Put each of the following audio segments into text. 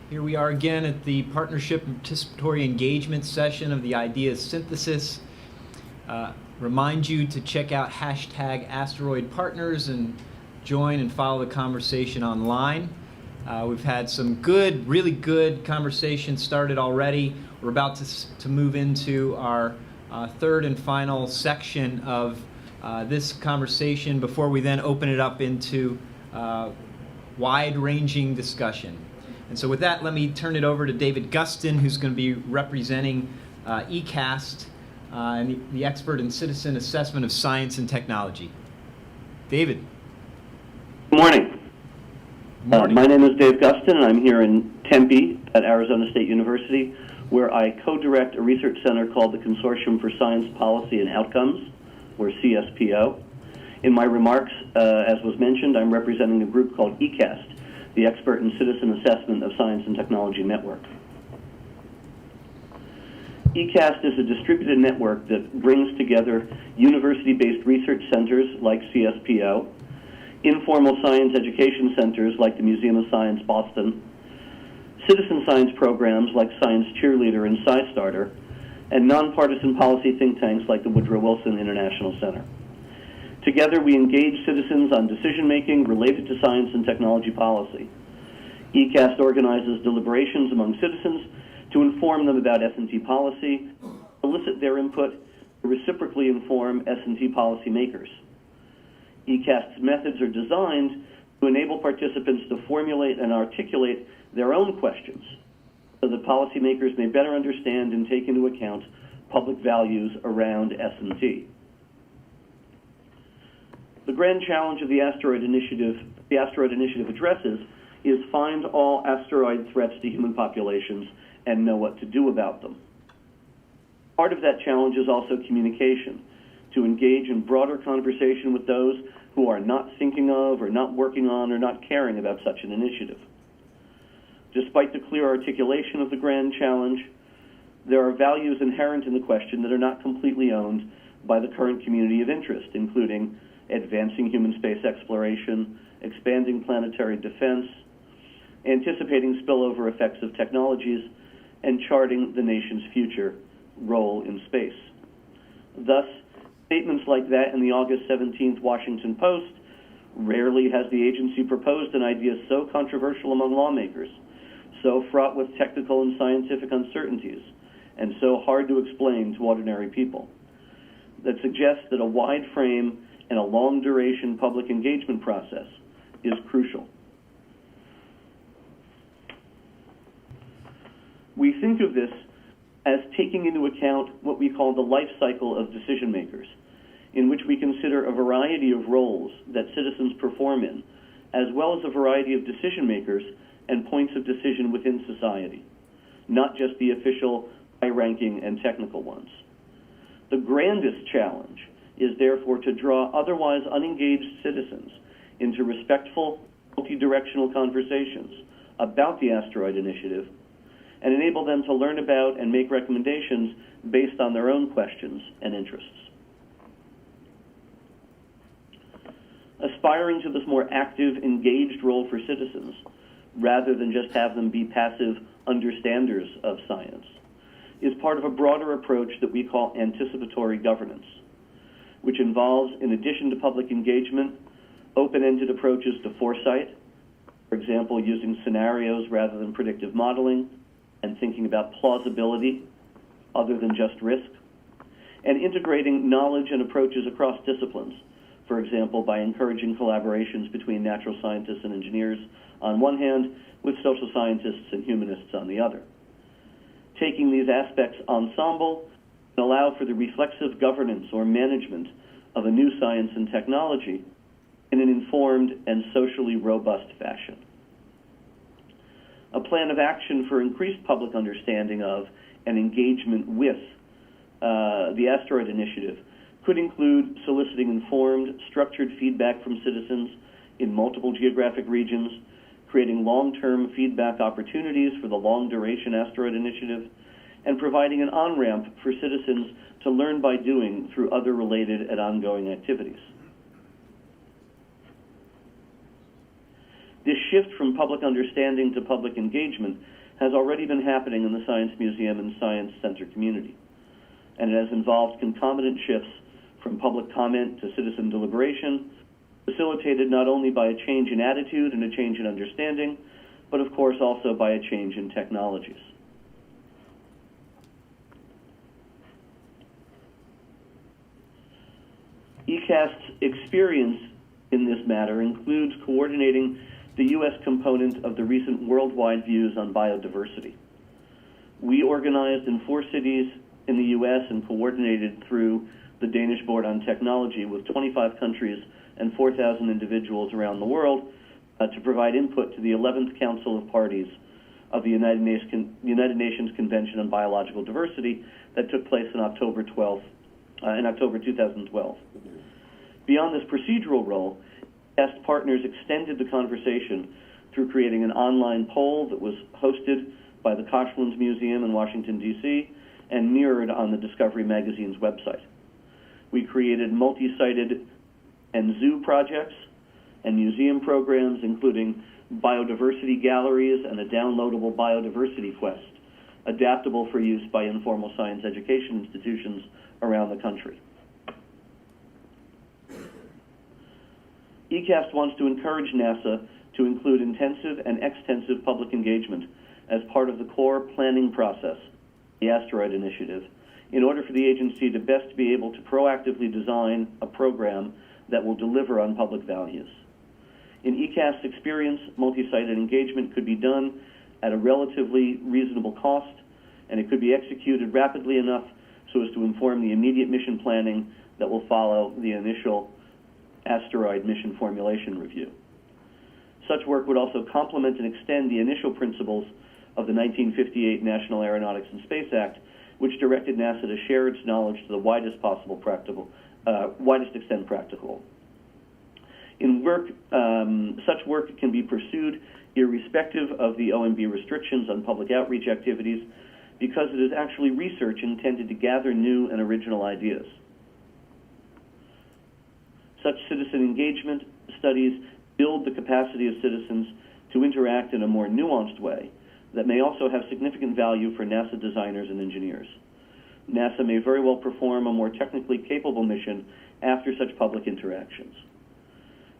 Here we are again at the Partnership and Participatory Engagement session of the Ideas Synthesis. Remind you to check out hashtag Asteroid Partners and join and follow the conversation online. We've had some really good conversations started already. We're about to move into our third and final section of this conversation before we then open it up into wide-ranging discussion. And so with that, let me turn it over to David Gustin, who's going to be representing ECAST, and the expert in citizen assessment of science and technology. David. Good morning. My name is Dave Gustin, and I'm here in Tempe at Arizona State University, where I co-direct a research center called the Consortium for Science Policy and Outcomes, or CSPO. In my remarks, as was mentioned, I'm representing a group called ECAST, the Expert in Citizen Assessment of Science and Technology Network. ECAST is a distributed network that brings together university-based research centers like CSPO, informal science education centers like the Museum of Science Boston, citizen science programs like Science Cheerleader and SciStarter, and nonpartisan policy think tanks like the Woodrow Wilson International Center. Together, we engage citizens on decision-making related to science and technology policy. ECAST organizes deliberations among citizens to inform them about S&T policy, elicit their input, to reciprocally inform S&T policymakers. ECAST's methods are designed to enable participants to formulate and articulate their own questions so that policymakers may better understand and take into account public values around S&T. The grand challenge of the Asteroid Initiative addresses is find all asteroid threats to human populations and know what to do about them. Part of that challenge is also communication, to engage in broader conversation with those who are not thinking of or not working on or not caring about such an initiative. Despite the clear articulation of the grand challenge, there are values inherent in the question that are not completely owned by the current community of interest, including advancing human space exploration, expanding planetary defense, anticipating spillover effects of technologies, and charting the nation's future role in space. Thus, statements like that in the August 17th Washington Post: rarely has the agency proposed an idea so controversial among lawmakers, so fraught with technical and scientific uncertainties, and so hard to explain to ordinary people, that suggests that a wide frame and a long-duration public engagement process is crucial. We think of this as taking into account what we call the life cycle of decision makers, in which we consider a variety of roles that citizens perform in, as well as a variety of decision makers and points of decision within society, not just the official, high-ranking, and technical ones. The grandest challenge is therefore to draw otherwise unengaged citizens into respectful, multi-directional conversations about the Asteroid Initiative and enable them to learn about and make recommendations based on their own questions and interests. Aspiring to this more active, engaged role for citizens, rather than just have them be passive understanders of science, is part of a broader approach that we call anticipatory governance, which involves, in addition to public engagement, open-ended approaches to foresight, for example, using scenarios rather than predictive modeling, and thinking about plausibility other than just risk, and integrating knowledge and approaches across disciplines, for example, by encouraging collaborations between natural scientists and engineers on one hand, with social scientists and humanists on the other. Taking these aspects ensemble and allow for the reflexive governance or management of a new science and technology in an informed and socially robust fashion. A plan of action for increased public understanding of and engagement with the Asteroid Initiative could include soliciting informed, structured feedback from citizens in multiple geographic regions, creating long-term feedback opportunities for the long-duration Asteroid Initiative, and providing an on-ramp for citizens to learn by doing through other related and ongoing activities. This shift from public understanding to public engagement has already been happening in the Science Museum and Science Center community, and it has involved concomitant shifts from public comment to citizen deliberation, facilitated not only by a change in attitude and a change in understanding, but of course also by a change in technologies. ECAST's experience in this matter includes coordinating the U.S. component of the recent worldwide views on biodiversity. We organized in 4 cities in the U.S. and coordinated through the Danish Board on Technology with 25 countries and 4,000 individuals around the world to provide input to the 11th Council of Parties of the United Nations Convention on Biological Diversity that took place in October 2012. Beyond this procedural role, ECAST partners extended the conversation through creating an online poll that was hosted by the Koshlands Museum in Washington, D.C., and mirrored on the Discovery Magazine's website. We created multi-sited and zoo projects and museum programs, including biodiversity galleries and a downloadable biodiversity quest, adaptable for use by informal science education institutions around the country. ECAST wants to encourage NASA to include intensive and extensive public engagement as part of the core planning process, the Asteroid Initiative, in order for the agency to best be able to proactively design a program that will deliver on public values. In ECAST's experience, multi-sited engagement could be done at a relatively reasonable cost, and it could be executed rapidly enough so as to inform the immediate mission planning that will follow the initial Asteroid mission formulation review. Such work would also complement and extend the initial principles of the 1958 National Aeronautics and Space Act, which directed NASA to share its knowledge to the widest extent practicable. Such work can be pursued irrespective of the OMB restrictions on public outreach activities because it is actually research intended to gather new and original ideas. Such citizen engagement studies build the capacity of citizens to interact in a more nuanced way that may also have significant value for NASA designers and engineers. NASA may very well perform a more technically capable mission after such public interactions.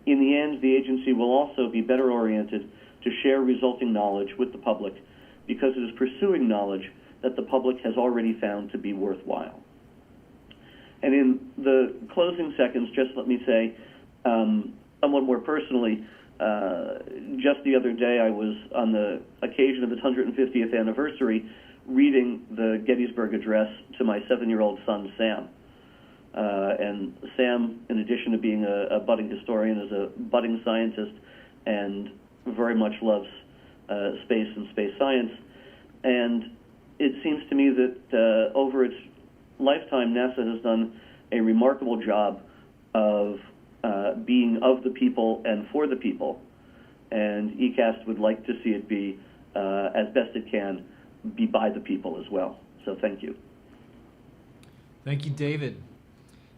In the end, the agency will also be better oriented to share resulting knowledge with the public because it is pursuing knowledge that the public has already found to be worthwhile. And in the closing seconds, just let me say, somewhat more personally, just the other day I was, on the occasion of its 150th anniversary, reading the Gettysburg Address to my 7-year-old son, Sam. And Sam, in addition to being a budding historian, is a budding scientist and very much loves space and space science. And it seems to me that over its lifetime, NASA has done a remarkable job of being of the people and for the people, and ECAST would like to see it be, as best it can, be by the people as well. So thank you. Thank you, David.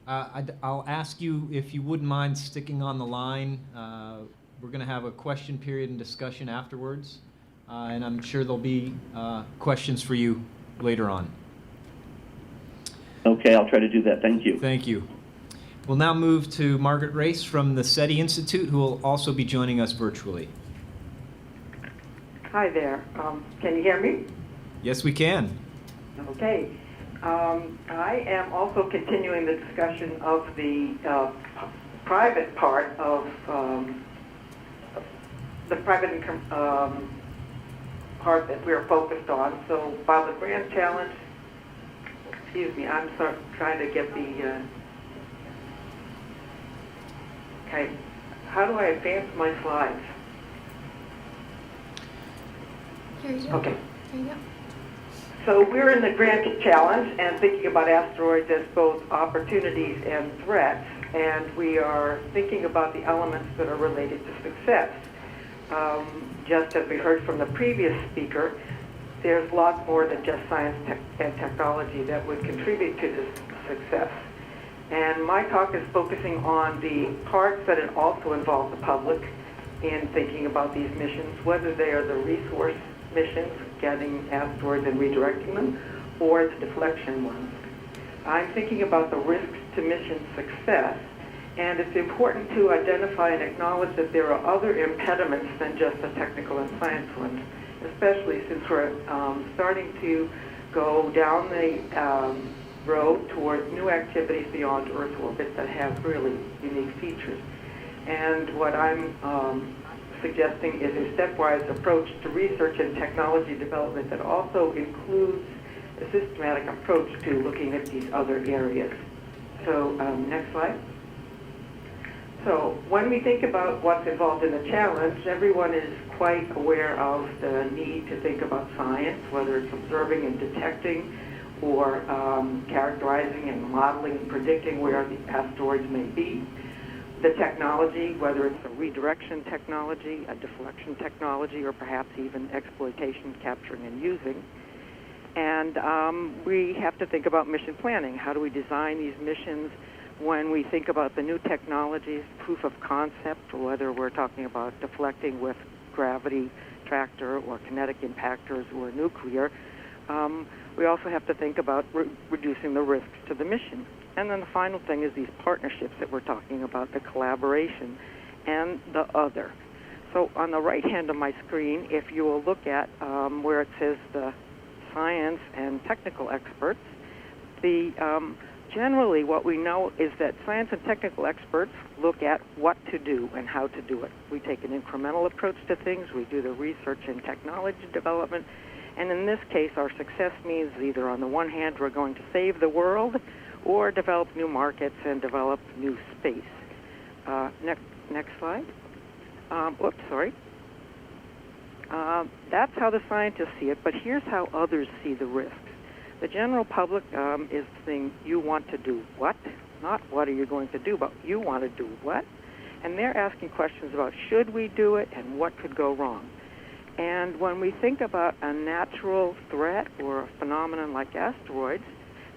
I'll ask you if you wouldn't mind sticking on the line. We're going to have a question period and discussion afterwards, and I'm sure there'll be questions for you later on. Okay, I'll try to do that. Thank you. Thank you. We'll now move to Margaret Race from the SETI Institute, who will also be joining us virtually. Hi there. Can you hear me? Yes, we can. Okay. I am also continuing the discussion of the private part of the private part that we're focused on. So while the grand challenge, excuse me, I'm trying to get the, okay, how do I advance my slides? Here you go. Okay. There you go. So we're in the grand challenge and thinking about asteroids as both opportunities and threats, and we are thinking about the elements that are related to success. Just as we heard from the previous speaker, there's lots more than just science and technology that would contribute to this success. And my talk is focusing on the parts that also involve the public in thinking about these missions, whether they are the resource missions, getting asteroids and redirecting them, or the deflection ones. I'm thinking about the risks to mission success, and it's important to identify and acknowledge that there are other impediments than just the technical and science ones, especially since we're starting to go down the road towards new activities beyond Earth orbit that have really unique features. And what I'm suggesting is a stepwise approach to research and technology development that also includes a systematic approach to looking at these other areas. So next slide. So when we think about what's involved in the challenge, everyone is quite aware of the need to think about science, whether it's observing and detecting or characterizing and modeling and predicting where the asteroids may be. The technology, whether it's a redirection technology, a deflection technology, or perhaps even exploitation, capturing, and using. And we have to think about mission planning. How do we design these missions when we think about the new technologies, proof of concept, whether we're talking about deflecting with gravity tractor or kinetic impactors or nuclear? We also have to think about reducing the risks to the mission. And then the final thing is these partnerships that we're talking about, the collaboration and the other. So on the right hand of my screen, if you will look at where it says the science and technical experts, generally what we know is that science and technical experts look at what to do and how to do it. We take an incremental approach to things. We do the research and technology development. And in this case, our success means either on the one hand we're going to save the world or develop new markets and develop new space. Next slide. Oops, sorry. That's how the scientists see it, but here's how others see the risks. The general public is saying, you want to do what? Not what are you going to do, but you want to do what? And they're asking questions about should we do it and what could go wrong. And when we think about a natural threat or a phenomenon like asteroids,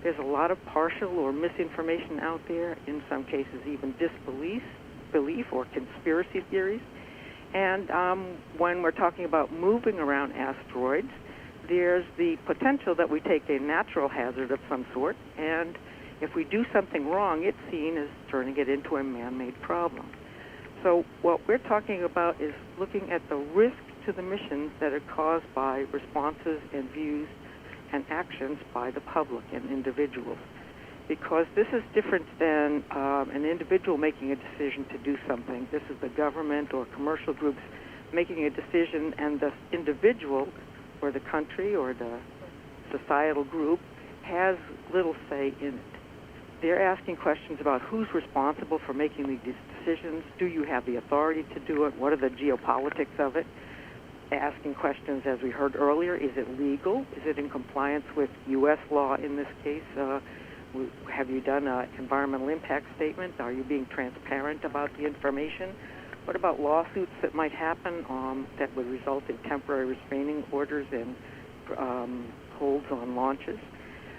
there's a lot of partial or misinformation out there, in some cases even disbelief or conspiracy theories. And when we're talking about moving around asteroids, there's the potential that we take a natural hazard of some sort, and if we do something wrong, it's seen as turning it into a man-made problem. So what we're talking about is looking at the risk to the missions that are caused by responses and views and actions by the public and individuals. Because this is different than an individual making a decision to do something. This is the government or commercial groups making a decision, and the individual or the country or the societal group has little say in it. They're asking questions about who's responsible for making these decisions. Do you have the authority to do it? What are the geopolitics of it? Asking questions, as we heard earlier, is it legal? Is it in compliance with U.S. law in this case? Have you done an environmental impact statement? Are you being transparent about the information? What about lawsuits that might happen that would result in temporary restraining orders and holds on launches?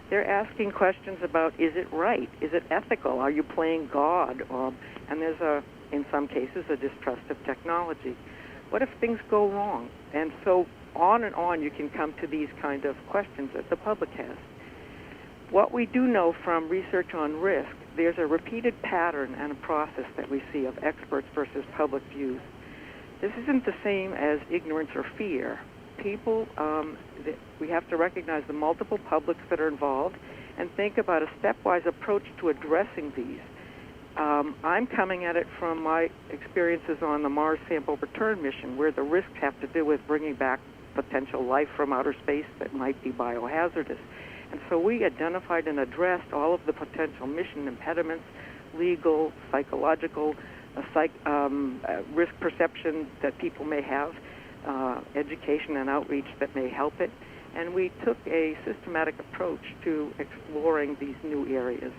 They're asking questions about, is it right? Is it ethical? Are you playing God? And there's, in some cases, a distrust of technology. What if things go wrong? And so on and on you can come to these kind of questions that the public has. What we do know from research on risk, there's a repeated pattern and a process that we see of experts versus public views. This isn't the same as ignorance or fear. People, we have to recognize the multiple publics that are involved and think about a stepwise approach to addressing these. I'm coming at it from my experiences on the Mars Sample Return mission, where the risks have to do with bringing back potential life from outer space that might be biohazardous. And so we identified and addressed all of the potential mission impediments, legal, psychological, risk perception that people may have, education and outreach that may help it. And we took a systematic approach to exploring these new areas.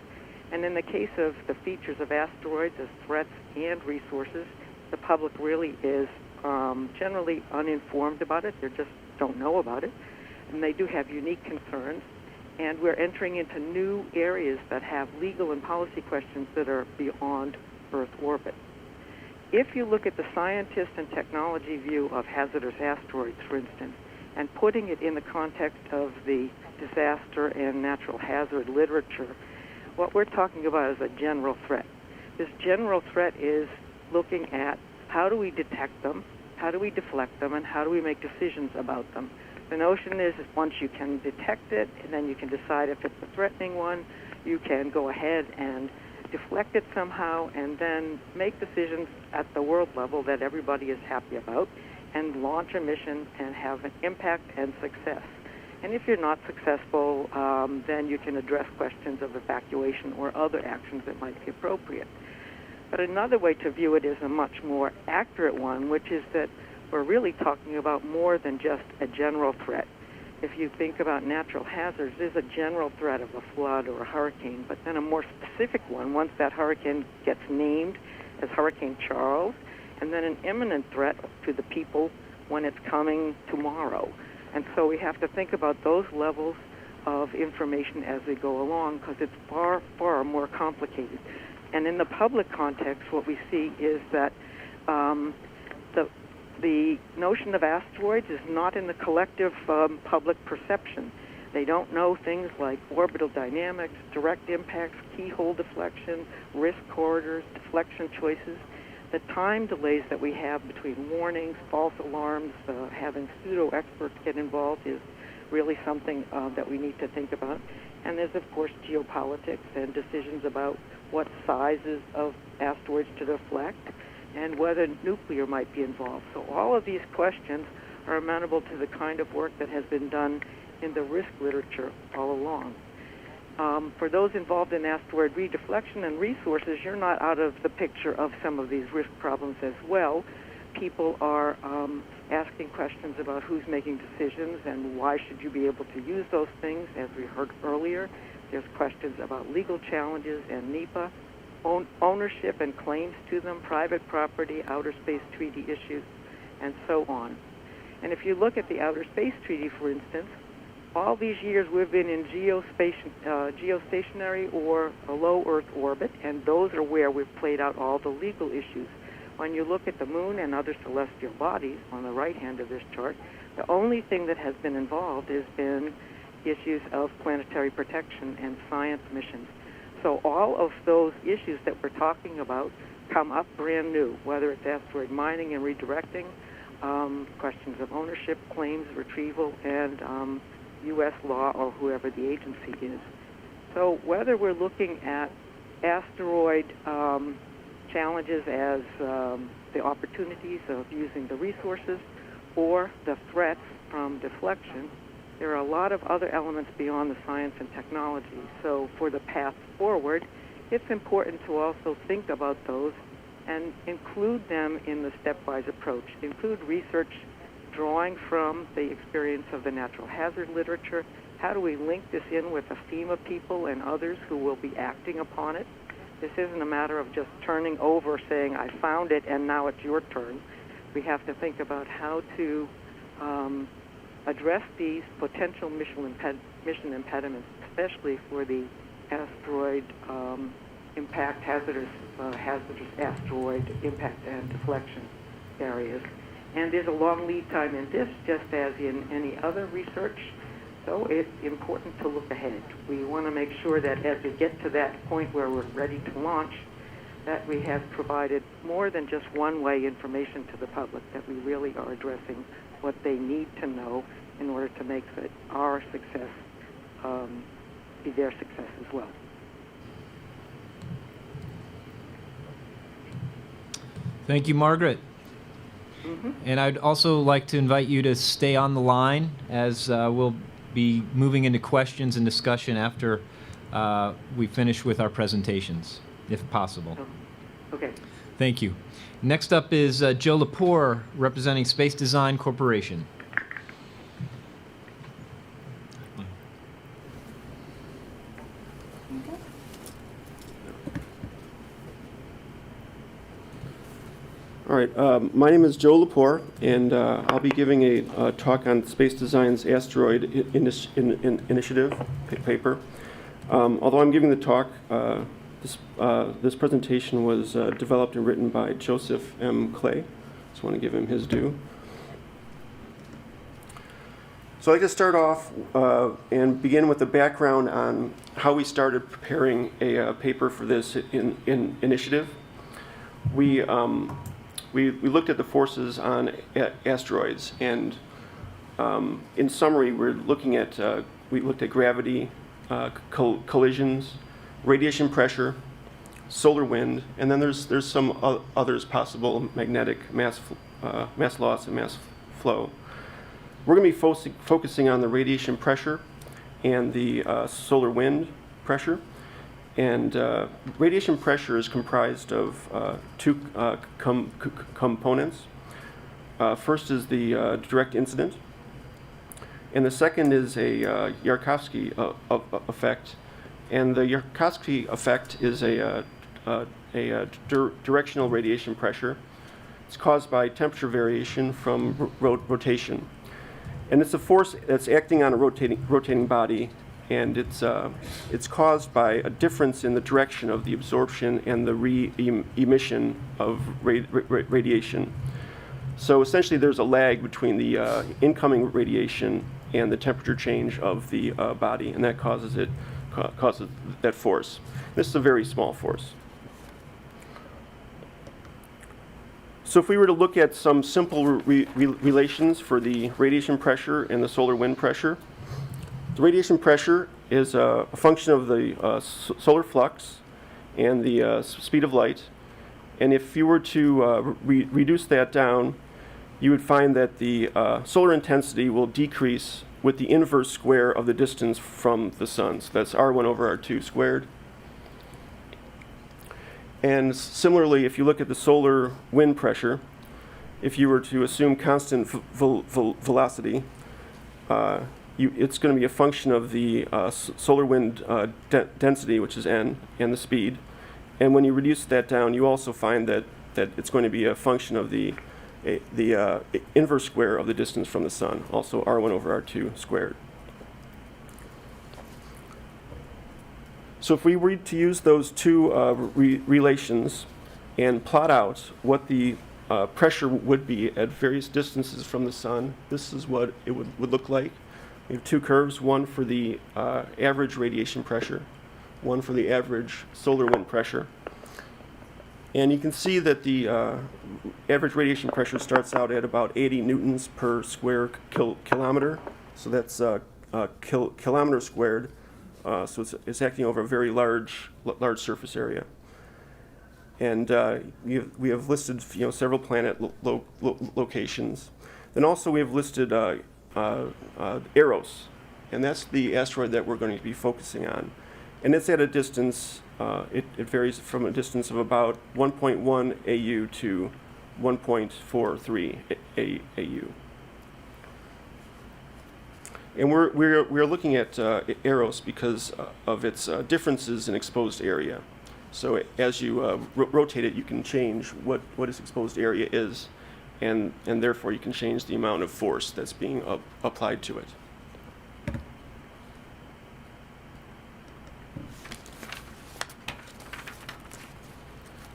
And in the case of the features of asteroids as threats and resources, the public really is generally uninformed about it. They just don't know about it. And they do have unique concerns. And we're entering into new areas that have legal and policy questions that are beyond Earth orbit. if you look at the scientist and technology view of hazardous asteroids, for instance, and putting it in the context of the disaster and natural hazard literature, what we're talking about is a general threat. This general threat is looking at how do we detect them, how do we deflect them, and how do we make decisions about them. The notion is that once you can detect it, and then you can decide if it's a threatening one, you can go ahead and deflect it somehow, and then make decisions at the world level that everybody is happy about, and launch a mission and have an impact and success. And if you're not successful, then you can address questions of evacuation or other actions that might be appropriate. But another way to view it is a much more accurate one, which is that we're really talking about more than just a general threat. If you think about natural hazards, there's a general threat of a flood or a hurricane, but then a more specific one once that hurricane gets named as Hurricane Charles, and then an imminent threat to the people when it's coming tomorrow. And so we have to think about those levels of information as we go along, because it's far, far more complicated. And in the public context, what we see is that the notion of asteroids is not in the collective public perception. They don't know things like orbital dynamics, direct impacts, keyhole deflection, risk corridors, deflection choices. The time delays that we have between warnings, false alarms, having pseudo-experts get involved is really something that we need to think about. And there's, of course, geopolitics and decisions about what sizes of asteroids to deflect and whether nuclear might be involved. So all of these questions are amenable to the kind of work that has been done in the risk literature all along. For those involved in asteroid redeflection and resources, you're not out of the picture of some of these risk problems as well. People are asking questions about who's making decisions and why should you be able to use those things, as we heard earlier. There's questions about legal challenges and NEPA, ownership and claims to them, private property, outer space treaty issues, and so on. And if you look at the Outer Space Treaty, for instance, all these years we've been in geostationary or a low Earth orbit, and those are where we've played out all the legal issues. When you look at the moon and other celestial bodies on the right hand of this chart, the only thing that has been involved has been issues of planetary protection and science missions. So all of those issues that we're talking about come up brand new, whether it's asteroid mining and redirecting, questions of ownership, claims, retrieval, and U.S. law or whoever the agency is. So whether we're looking at asteroid challenges as the opportunities of using the resources or the threats from deflection, there are a lot of other elements beyond the science and technology. So for the path forward, it's important to also think about those and include them in the stepwise approach. Include research drawing from the experience of the natural hazard literature. How do we link this in with the FEMA people and others who will be acting upon it? This isn't a matter of just turning over, saying, I found it, and now it's your turn. We have to think about how to address these potential mission impediments, especially for the asteroid impact, hazardous asteroid impact and deflection areas. And there's a long lead time in this, just as in any other research. So it's important to look ahead. We want to make sure that as we get to that point where we're ready to launch, that we have provided more than just one-way information to the public, that we really are addressing what they need to know in order to make our success be their success as well. Thank you, Margaret. And I'd also like to invite you to stay on the line as we'll be moving into questions and discussion after we finish with our presentations, if possible. Okay. Thank you. Next up is Joe Lepore, representing Space Design Corporation. All right, my name is Joe Lepore, and I'll be giving a talk on Space Design's Asteroid Initiative paper. Although I'm giving the talk, This presentation was developed and written by Joseph M. Clay. Just want to give him his due. So I'd like to start off and begin with the background on how we started preparing a paper for this initiative. We looked at the forces on asteroids, and in summary, we looked at gravity, collisions, radiation pressure, solar wind, and then there's some others possible: magnetic mass loss and mass flow. We're going to be focusing on the radiation pressure and the solar wind pressure. And radiation pressure is comprised of two components. First is the direct incident, and the second is a Yarkovsky effect. And the Yarkovsky effect is a directional radiation pressure. It's caused by temperature variation from rotation. And it's a force that's acting on a rotating body, and it's caused by a difference in the direction of the absorption and the emission of radiation. So essentially, there's a lag between the incoming radiation and the temperature change of the body, and that causes that force. This is a very small force. So if we were to look at some simple relations for the radiation pressure and the solar wind pressure, the radiation pressure is a function of the solar flux and the speed of light. And if you were to reduce that down, you would find that the solar intensity will decrease with the inverse square of the distance from the sun. So that's R1 over R2 squared. And similarly, if you look at the solar wind pressure, if you were to assume constant velocity, it's going to be a function of the solar wind density, which is n, and the speed. And when you reduce that down, you also find that it's going to be a function of the inverse square of the distance from the sun, also R1 over R2 squared. So if we were to use those two relations and plot out what the pressure would be at various distances from the sun, this is what it would look like. We have two curves, one for the average radiation pressure, one for the average solar wind pressure. And you can see that the average radiation pressure starts out at about 80 newtons per square kilometer. So that's kilometer squared. So it's acting over a very large surface area. And we have listed several planet locations. Then also we have listed Eros, and that's the asteroid that we're going to be focusing on. And it's at a distance, it varies from a distance of about 1.1 AU to 1.43 AU. And we're looking at Eros because of its differences in exposed area. So as you rotate it, you can change what its exposed area is, and therefore you can change the amount of force that's being applied to it.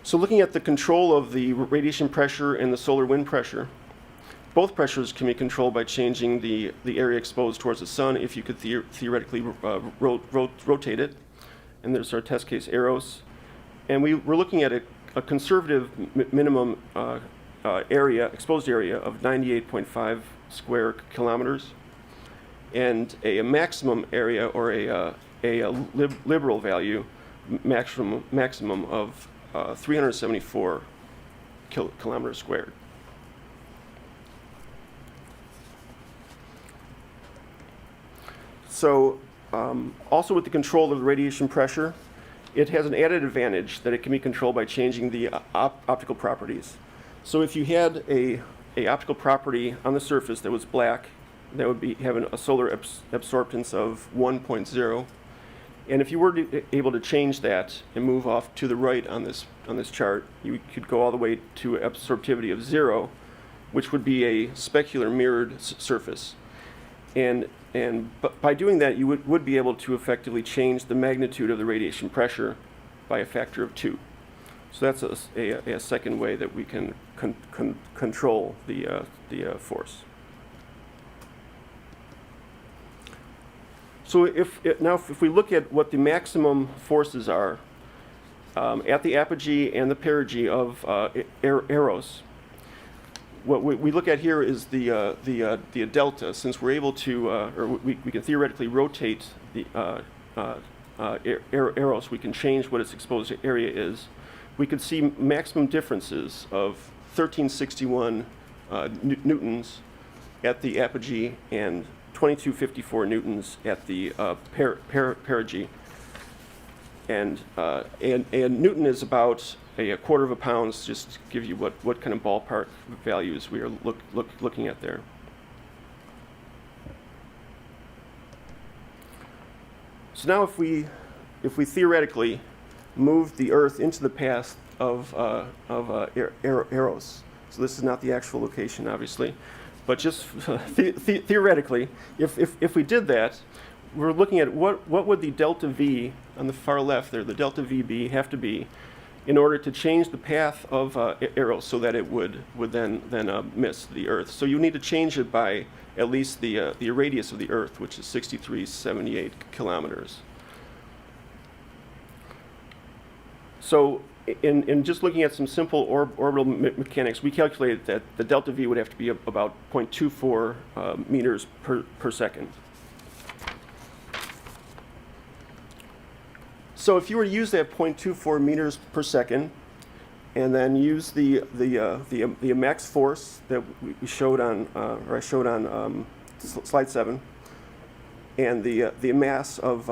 So looking at the control of the radiation pressure and the solar wind pressure, both pressures can be controlled by changing the area exposed towards the sun if you could theoretically rotate it. And there's our test case Eros. And we're looking at a conservative minimum exposed area of 98.5 square kilometers, and a maximum area, or a liberal value, maximum of 374 kilometers squared. So also with the control of the radiation pressure, it has an added advantage that it can be controlled by changing the optical properties. So if you had a optical property on the surface that was black, that would be having a solar absorptance of 1.0. And if you were able to change that and move off to the right on this chart, you could go all the way to absorptivity of 0, which would be a specular mirrored surface. And by doing that, you would be able to effectively change the magnitude of the radiation pressure by a factor of 2. So that's a second way that we can control the force. So if we look at what the maximum forces are at the apogee and the perigee of Eros, what we look at here is the delta. Since we're able to, or we can theoretically rotate the Eros, we can change what its exposed area is. We could see maximum differences of 1361 newtons at the apogee and 2254 newtons at the perigee. And Newton is about a quarter of a pound, just to give you what kind of ballpark values we are looking at there. So now if we theoretically move the Earth into the path of Eros, so this is not the actual location, obviously, but just theoretically, if we did that, we're looking at what would the delta V on the far left there, the delta VB, have to be in order to change the path of Eros so that it would then miss the Earth. So you need to change it by at least the radius of the Earth, which is 6378 kilometers. So in just looking at some simple orbital mechanics, we calculated that the delta V would have to be about 0.24 meters per second. So if you were to use that 0.24 meters per second, and then use the max force that we showed on, or I showed on slide 7, and the mass of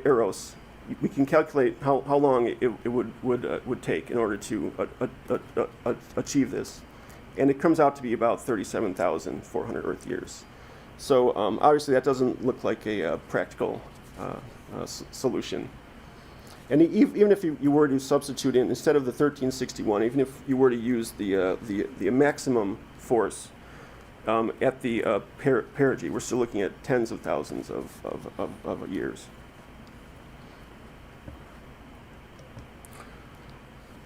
Eros, we can calculate how long it would take in order to achieve this, and it comes out to be about 37,400 Earth years. So obviously that doesn't look like a practical solution. And even if you were to substitute in, instead of the 1361, even if you were to use the maximum force at the perigee, we're still looking at tens of thousands of years.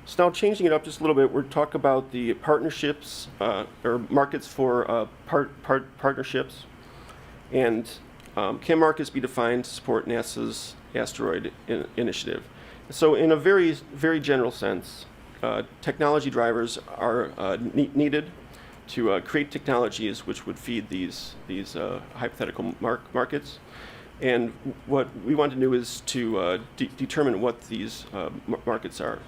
So now changing it up just a little bit, we're talk about the partnerships or markets for partnerships, and can markets be defined to support NASA's Asteroid initiative? So in a very, very general sense, technology drivers are needed to create technologies which would feed these hypothetical markets. And what we want to do is to determine what these markets are.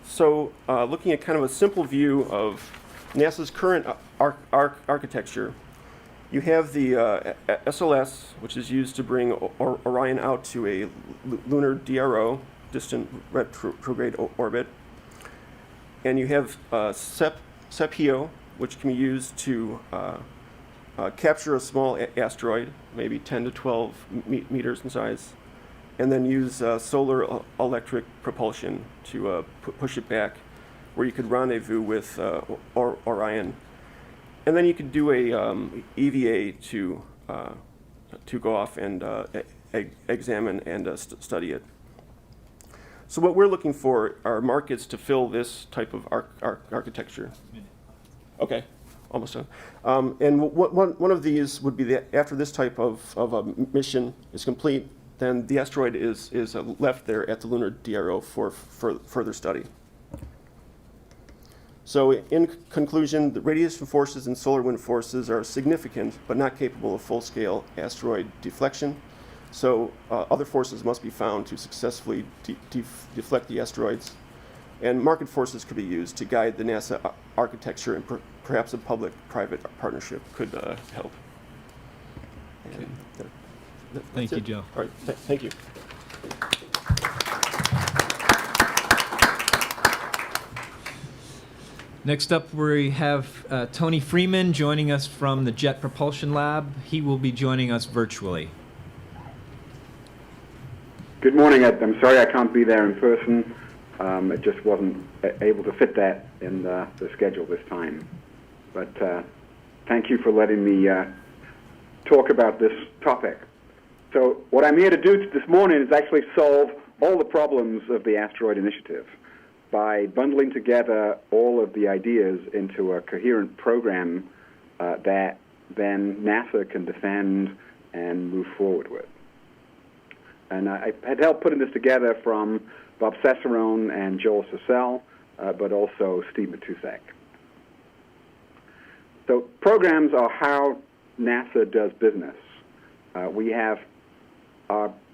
So looking at kind of a simple view of NASA's current architecture, you have the SLS, which is used to bring Orion out to a lunar DRO, distant retrograde orbit. And you have SEPHEO, which can be used to capture a small asteroid, maybe 10 to 12 meters in size, and then use solar electric propulsion to push it back, where you could rendezvous with Orion. And then you could do a EVA to go off and examine and study it. So what we're looking for are markets to fill this type of architecture. Okay, almost done. And one of these would be that after this type of a mission is complete, then the asteroid is left there at the lunar DRO for further study. So in conclusion, the radiation forces and solar wind forces are significant, but not capable of full-scale asteroid deflection. So other forces must be found to successfully deflect the asteroids. And market forces could be used to guide the NASA architecture, and perhaps a public-private partnership could help. Okay. That's Thank you, it. Joe. All right, thank you. Next up, we have Tony Freeman joining us from the Jet Propulsion Lab. He will be joining us virtually. Good morning, Ed. I'm sorry I can't be there in person. It just wasn't able to fit that in the schedule this time. But thank you for letting me talk about this topic. So what I'm here to do this morning is actually solve all the problems of the Asteroid Initiative by bundling together all of the ideas into a coherent program that then NASA can defend and move forward with. And I had help putting this together from Bob Cesarone and Joel Cecil, but also Steve Matusek. So programs are how NASA does business. We have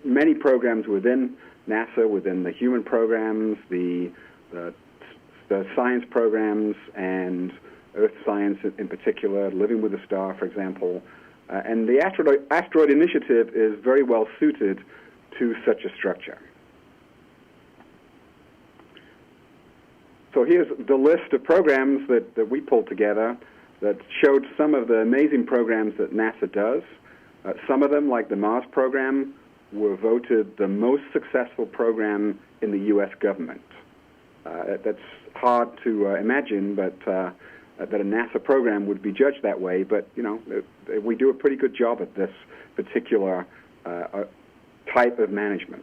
many programs within NASA, within the human programs, the science programs, and Earth science in particular, Living with a Star, for example. And the Asteroid Initiative is very well suited to such a structure. So here's the list of programs that we pulled together that showed some of the amazing programs that NASA does. Some of them, like the Mars program, were voted the most successful program in the U.S. government. That's hard to imagine, but that a NASA program would be judged that way. But, you know, we do a pretty good job at this particular type of management.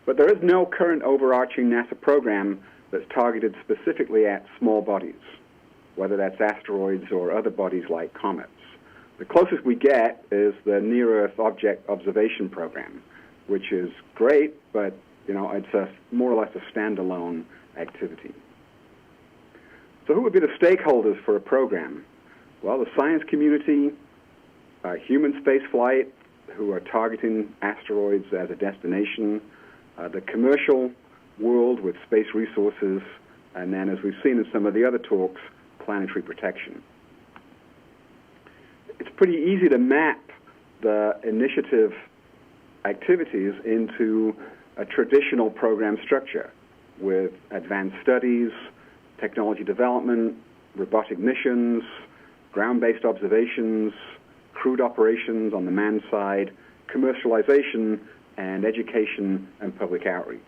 But there is no current overarching NASA program that's targeted specifically at small bodies, whether that's asteroids or other bodies like comets. The closest we get is the Near-Earth Object Observation Program, which is great, but it's more or less a standalone activity. So who would be the stakeholders for a program? Well, the science community, human spaceflight, who are targeting asteroids as a destination, the commercial world with space resources, and then, as we've seen in some of the other talks, planetary protection. It's pretty easy to map the initiative activities into a traditional program structure with advanced studies, technology development, robotic missions, ground-based observations, crewed operations on the manned side, commercialization, and education and public outreach.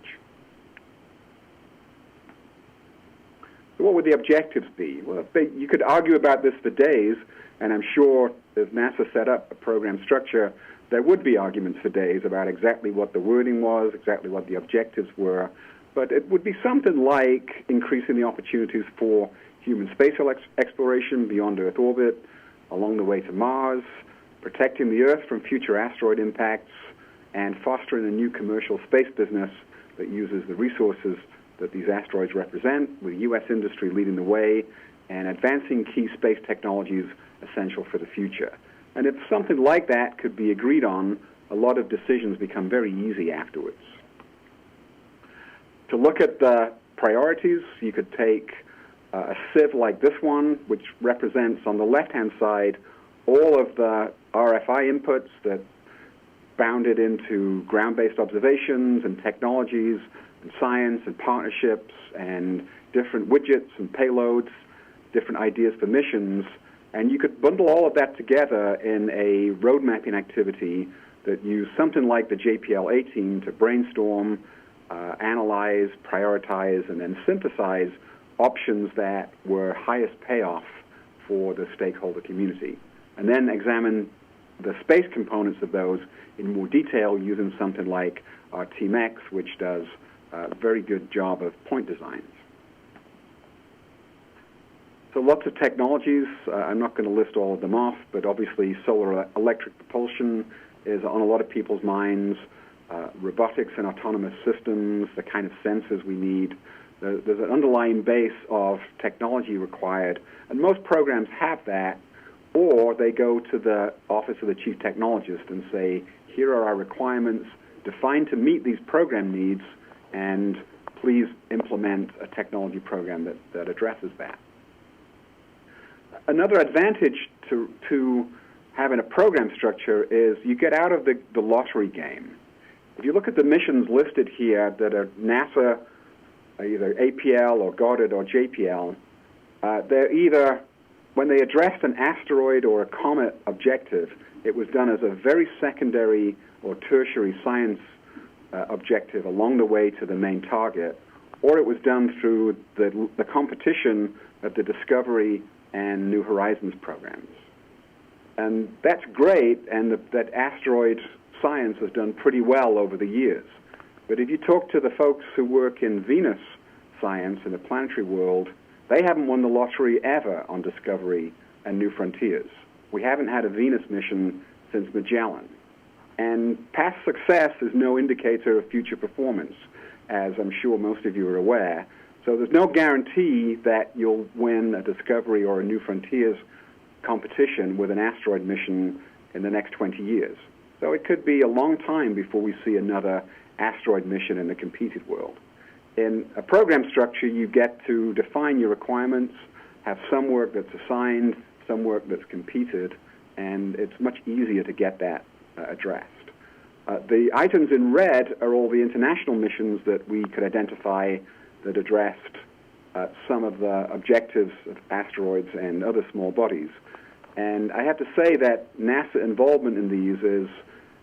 So what would the objectives be? Well, you could argue about this for days, and I'm sure if NASA set up a program structure, there would be arguments for days about exactly what the wording was, exactly what the objectives were, but it would be something like increasing the opportunities for human space exploration beyond Earth orbit, along the way to Mars, protecting the Earth from future asteroid impacts, and fostering a new commercial space business that uses the resources that these asteroids represent, with U.S. industry leading the way, and advancing key space technologies essential for the future. And if something like that could be agreed on, a lot of decisions become very easy afterwards. To look at the priorities, you could take a sieve like this one, which represents on the left-hand side all of the RFI inputs that bounded into ground-based observations and technologies and science and partnerships and different widgets and payloads, different ideas for missions, and you could bundle all of that together in a road mapping activity that used something like the JPL-A team to brainstorm, analyze, prioritize, and then synthesize options that were highest payoff for the stakeholder community, and then examine the space components of those in more detail using something like our Team X, which does a very good job of point designs. So lots of technologies. I'm not going to list all of them off, but obviously solar electric propulsion is on a lot of people's minds. Robotics and autonomous systems, the kind of sensors we need. There's an underlying base of technology required, and most programs have that, or they go to the Office of the Chief Technologist and say, here are our requirements defined to meet these program needs, and please implement a technology program that addresses that. Another advantage to having a program structure is you get out of the lottery game. If you look at the missions listed here that are NASA, either APL or Goddard or JPL, they're either, when they addressed an asteroid or a comet objective, it was done as a very secondary or tertiary science objective along the way to the main target, or it was done through the competition of the Discovery and New Horizons programs. And that's great, and that asteroid science has done pretty well over the years. But if you talk to the folks who work in Venus science in the planetary world, they haven't won the lottery ever on discovery and new frontiers. We haven't had a Venus mission since Magellan. And past success is no indicator of future performance, as I'm sure most of you are aware. So there's no guarantee that you'll win a discovery or a new frontiers competition with an asteroid mission in the next 20 years. So it could be a long time before we see another asteroid mission in the competed world. In a program structure, you get to define your requirements, have some work that's assigned, some work that's competed, and it's much easier to get that addressed. The items in red are all the international missions that we could identify that addressed some of the objectives of asteroids and other small bodies. And I have to say that NASA involvement in these is,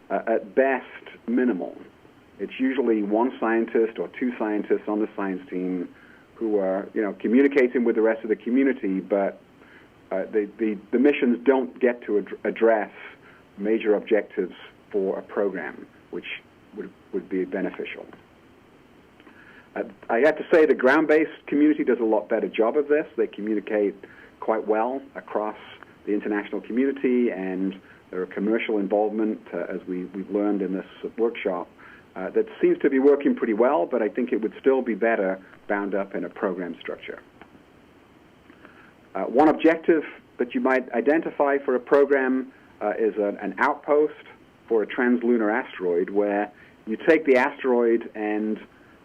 at best, minimal. It's usually one scientist or two scientists on the science team who are, communicating with the rest of the community, but the missions don't get to address major objectives for a program, which would be beneficial. I have to say the ground-based community does a lot better job of this. They communicate quite well across the international community, and there are commercial involvement, as we've learned in this workshop, that seems to be working pretty well, but I think it would still be better bound up in a program structure. One objective that you might identify for a program is an outpost for a translunar asteroid, where you take the asteroid, and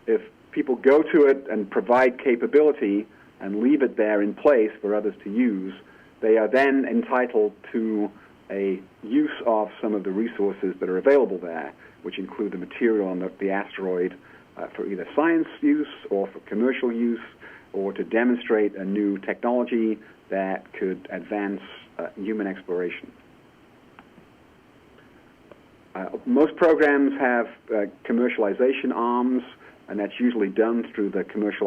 if people go to it and provide capability and leave it there in place for others to use, they are then entitled to a use of some of the resources that are available there, which include the material on the asteroid for either science use or for commercial use, or to demonstrate a new technology that could advance human exploration. Most programs have commercialization arms, and that's usually done through the commercial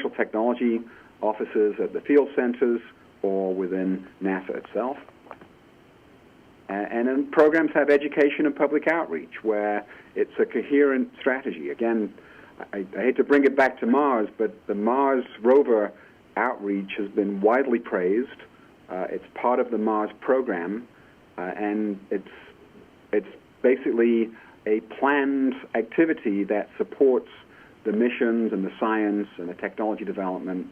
technology offices at the field centers or within NASA itself. And then programs have education and public outreach, where it's a coherent strategy. Again, I hate to bring it back to Mars, but the Mars rover outreach has been widely praised. It's part of the Mars program, and it's basically a planned activity that supports the missions and the science and the technology development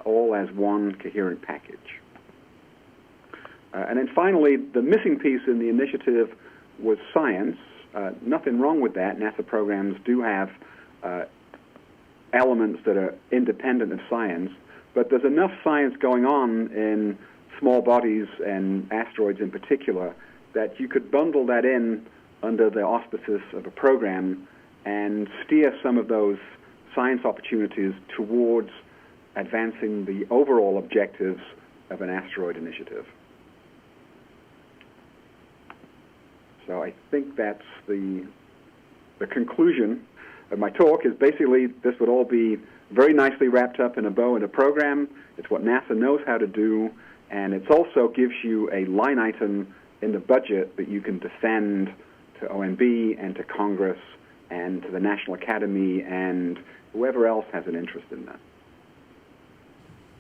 all as one coherent package. And then finally, the missing piece in the initiative was science. Nothing wrong with that. NASA programs do have elements that are independent of science, but there's enough science going on in small bodies and asteroids in particular that you could bundle that in under the auspices of a program and steer some of those science opportunities towards advancing the overall objectives of an asteroid initiative. So I think that's the conclusion of my talk. Is basically this would all be very nicely wrapped up in a bow in a program. It's what NASA knows how to do, and it also gives you a line item in the budget that you can defend to OMB and to Congress and to the National Academy and whoever else has an interest in that.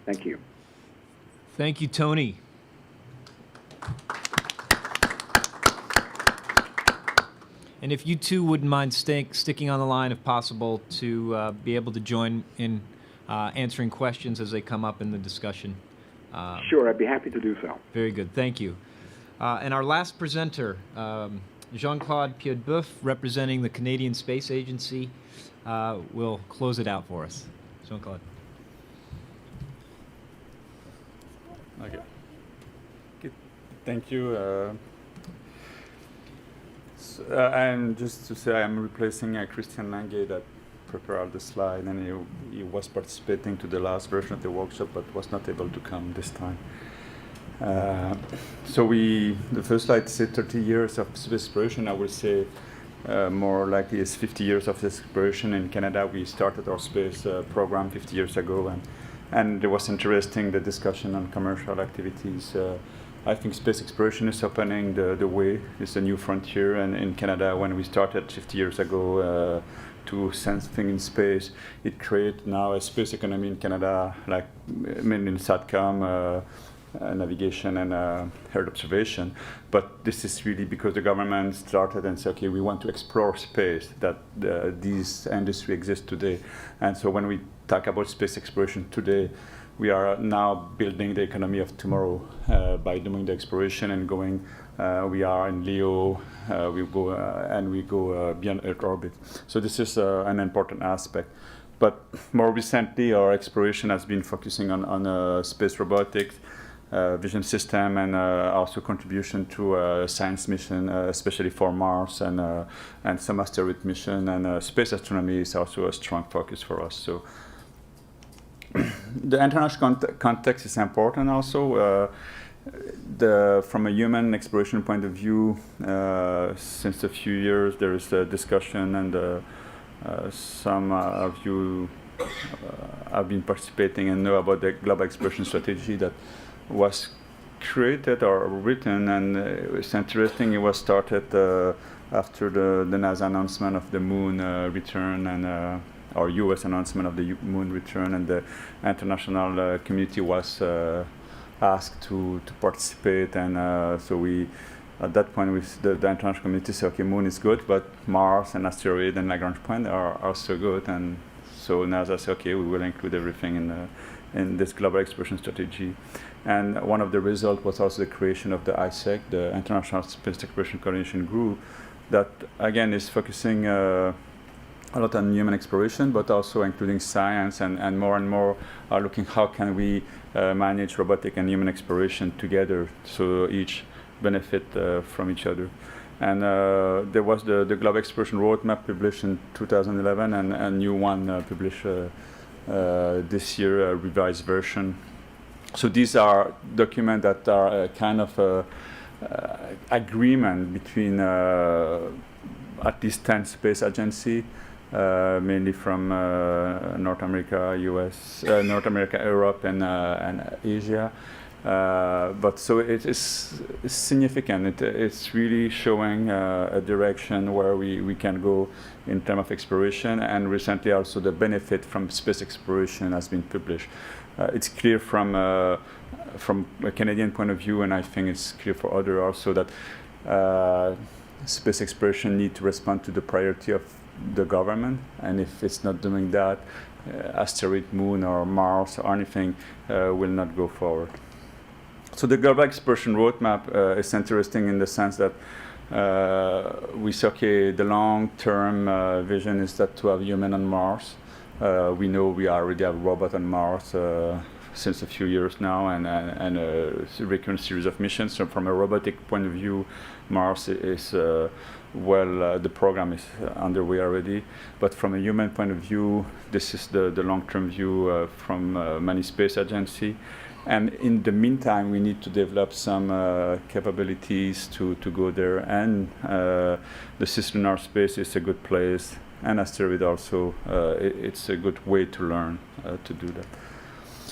Thank you. Thank you, Tony. And if you two wouldn't mind sticking on the line, if possible, to be able to join in answering questions as they come up in the discussion. Sure, I'd be happy to do so. Very good, thank you. And our last presenter, Jean-Claude Piedboeuf, representing the Canadian Space Agency, will close it out for us. Jean-Claude. Okay. Good. Thank you. And just to say, I'm replacing Christian Lange that prepared the slide, and he was participating to the last version of the workshop, but was not able to come this time. So the first slide said 30 years of space exploration. I would say more likely it's 50 years of exploration. In Canada, we started our space program 50 years ago, and it was interesting, the discussion on commercial activities I think space exploration is opening the way. It's a new frontier, and in Canada, when we started 50 years ago to send things in space, it created now a space economy in Canada, like mainly in SATCOM, navigation and Earth observation. But this is really because the government started and said, okay, we want to explore space, that this industry exists today. And so when we talk about space exploration today, we are now building the economy of tomorrow by doing the exploration and going. We are in LEO, we go beyond Earth orbit. So this is an important aspect. But more recently, our exploration has been focusing on space robotics, vision system, and also contribution to science mission, especially for Mars and some asteroid mission. And space astronomy is also a strong focus for us. So the international context is important also. From a human exploration point of view, since a few years there is a discussion, and some of you have been participating and know about the global exploration strategy that was created or written, and it's interesting. It was started after the NASA announcement of the moon return, and our U.S. announcement of the moon return, and the international community was asked to participate, and so we, at that point, the international community said, okay, moon is good, but Mars and asteroid and Lagrange point are also good, and so NASA said, okay, we will include everything in this global exploration strategy. And one of the results was also the creation of the ISEC, the International Space Exploration Coordination Group, that again is focusing a lot on human exploration, but also including science, and more are looking how can we manage robotic and human exploration together, so each benefit from each other. And there was the Global Exploration Roadmap published in 2011, and a new one published this year, a revised version. So these are documents that are a kind of agreement between at least 10 space agencies, mainly from North America, North America, Europe, and Asia. But so it is significant. It's really showing a direction where we can go in terms of exploration, and recently also the benefit from space exploration has been published. It's clear from a Canadian point of view, and I think it's clear for others also, that space exploration needs to respond to the priority of the government, and if it's not doing that, asteroid, moon, or Mars, or anything will not go forward. So the Global Exploration Roadmap is interesting in the sense that we say, okay, the long-term vision is that to have human on Mars. We know we already have robots on Mars since a few years now, and a recurrent series of missions. So from a robotic point of view, Mars is the program is underway already. But from a human point of view, this is the long-term view from many space agencies. And in the meantime, we need to develop some capabilities to go there. And the cislunar space is a good place, and asteroid also. It's a good way to learn to do that.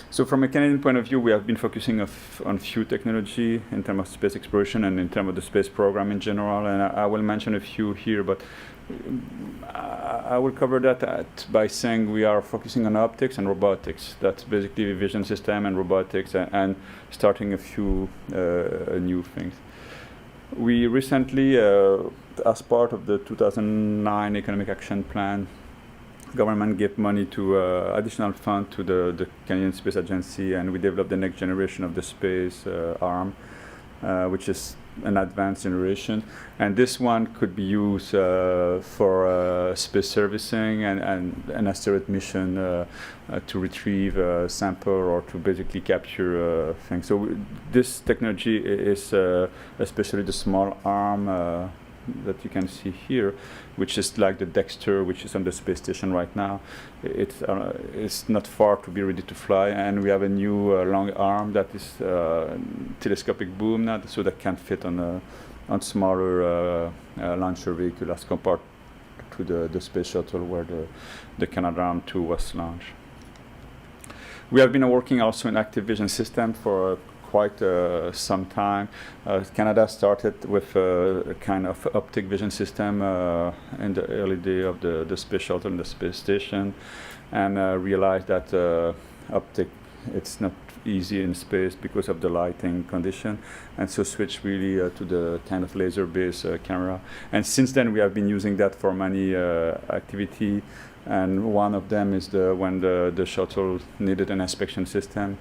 So from a Canadian point of view, we have been focusing on few technology in terms of space exploration and in terms of the space program in general. And I will mention a few here, but I will cover that by saying we are focusing on optics and robotics. That's basically vision system and robotics, and starting a few new things. We recently, as part of the 2009 Economic Action Plan, government gave money to additional fund to the Canadian Space Agency, and we developed the next generation of the space arm, which is an advanced generation. And this one could be used for space servicing and an asteroid mission to retrieve a sample or to basically capture things. So this technology is especially the small arm that you can see here, which is like the Dexter, which is on the space station right now. It's not far to be ready to fly, and we have a new long arm that is telescopic boom now, so that can fit on smaller launcher vehicle as compared to the space shuttle where the Canadarm2 was launched. We have been working also in active vision system for quite some time. Canada started with a kind of optic vision system in the early day of the space shuttle and the space station, and realized that optic, it's not easy in space because of the lighting condition, and so switched really to the kind of laser-based camera. And since then we have been using that for many activity, and one of them is when the shuttle needed an inspection system.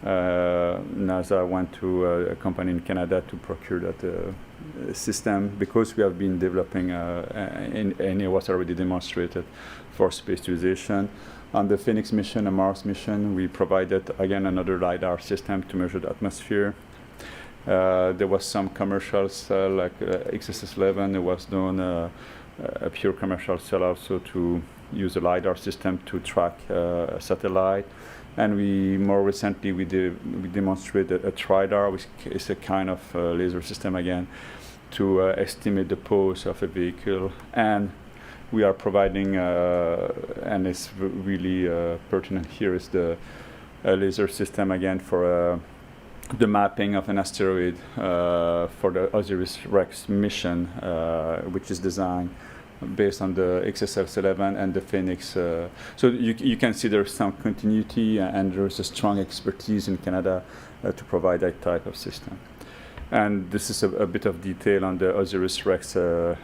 NASA went to a company in Canada to procure that system, because we have been developing and it was already demonstrated for space utilization. On the Phoenix mission, a Mars mission, we provided again another LiDAR system to measure the atmosphere. There was some commercials like XSS-11. There was done a pure commercial cell also to use a LiDAR system to track a satellite. And more recently we demonstrated a TRIDAR, which is a kind of laser system again to estimate the pose of a vehicle. And we are providing, and it's really pertinent here, is the laser system again for the mapping of an asteroid for the OSIRIS-REx mission, which is designed based on the XSS-11 and the Phoenix. So you can see there's some continuity, and there's a strong expertise in Canada to provide that type of system. And this is a bit of detail on the OSIRIS-REx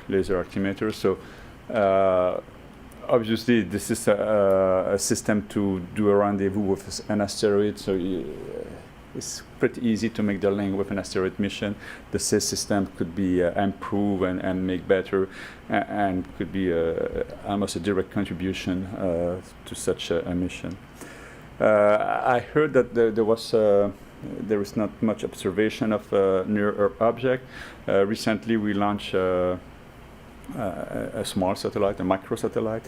laser altimeter. So obviously this is a system to do a rendezvous with an asteroid, so it's pretty easy to make the link with an asteroid mission. The CIS system could be improved and make better, and could be almost a direct contribution to such a mission. I heard that there is not much observation of near-Earth object. Recently we launched a small satellite, a microsatellite,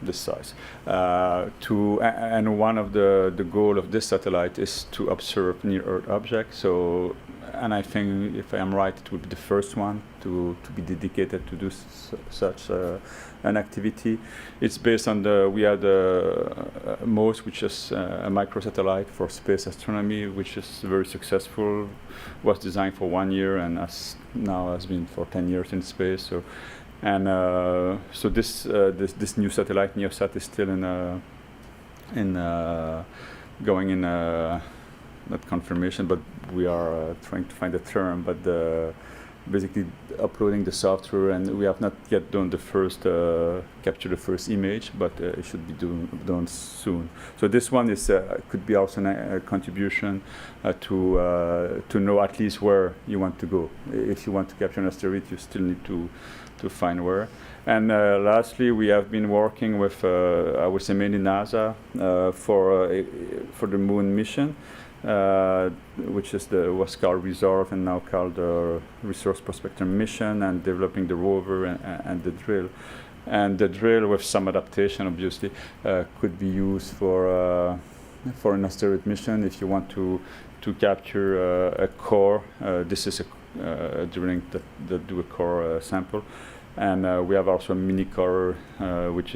this size. And one of the goal of this satellite is to observe near-Earth objects. So, and I think, if I am right, it will be the first one to be dedicated to do such an activity. It's based on we have the MOST, which is a microsatellite for space astronomy, which is very successful. Was designed for 1 year and now has been for 10 years in space. So, and so this new satellite, NeoSat, is still going in not confirmation, but we are trying to find a term. But basically uploading the software, and we have not yet done the first capture the first image, but it should be done soon. So this one is could be also a contribution to know at least where you want to go. If you want to capture an asteroid, you still need to find where. And lastly, we have been working with I would say mainly NASA for the moon mission. Which was called Resolve and now called the Resource Prospector Mission, and developing the rover and the drill. And the drill, with some adaptation obviously, could be used for an asteroid mission if you want to capture a core. This is a drilling that do a core sample. And we have also a mini core, which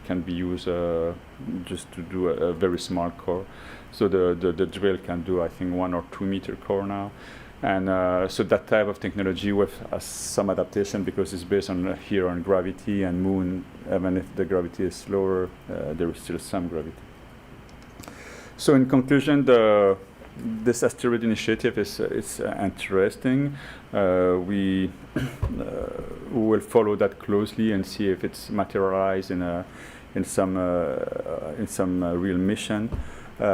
can be used just to do a very small core. So the drill can do, I think, 1 or 2 meter core now. And so that type of technology with some adaptation, because it's based on gravity, and moon, even if the gravity is slower, there is still some gravity. So in conclusion, this asteroid initiative is interesting. We will follow that closely and see if it's materialized in some real mission. We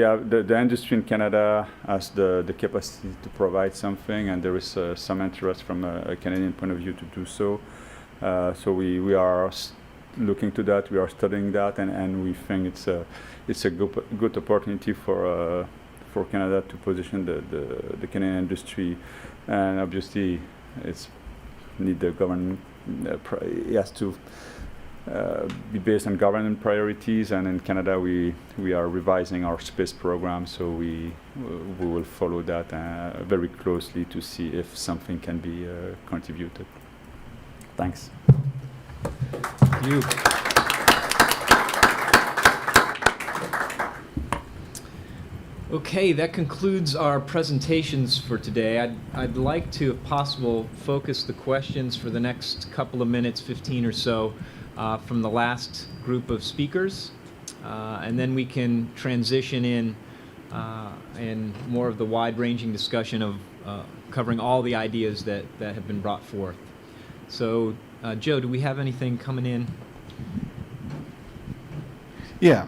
have the industry in Canada has the capacity to provide something, and there is some interest from a Canadian point of view to do so. So we are looking to that. We are studying that, and we think it's a good opportunity for Canada to position the Canadian industry, and obviously it's need the government. It has to be based on government priorities, and in Canada we are revising our space program, so we will follow that very closely to see if something can be contributed. Thanks. Thank you. Okay, that concludes our presentations for today. I'd like to, if possible, focus the questions for the next couple of minutes, 15 or so, from the last group of speakers, and then we can transition in more of the wide-ranging discussion of covering all the ideas that have been brought forth. So, Joe, do we have anything coming in? Yeah,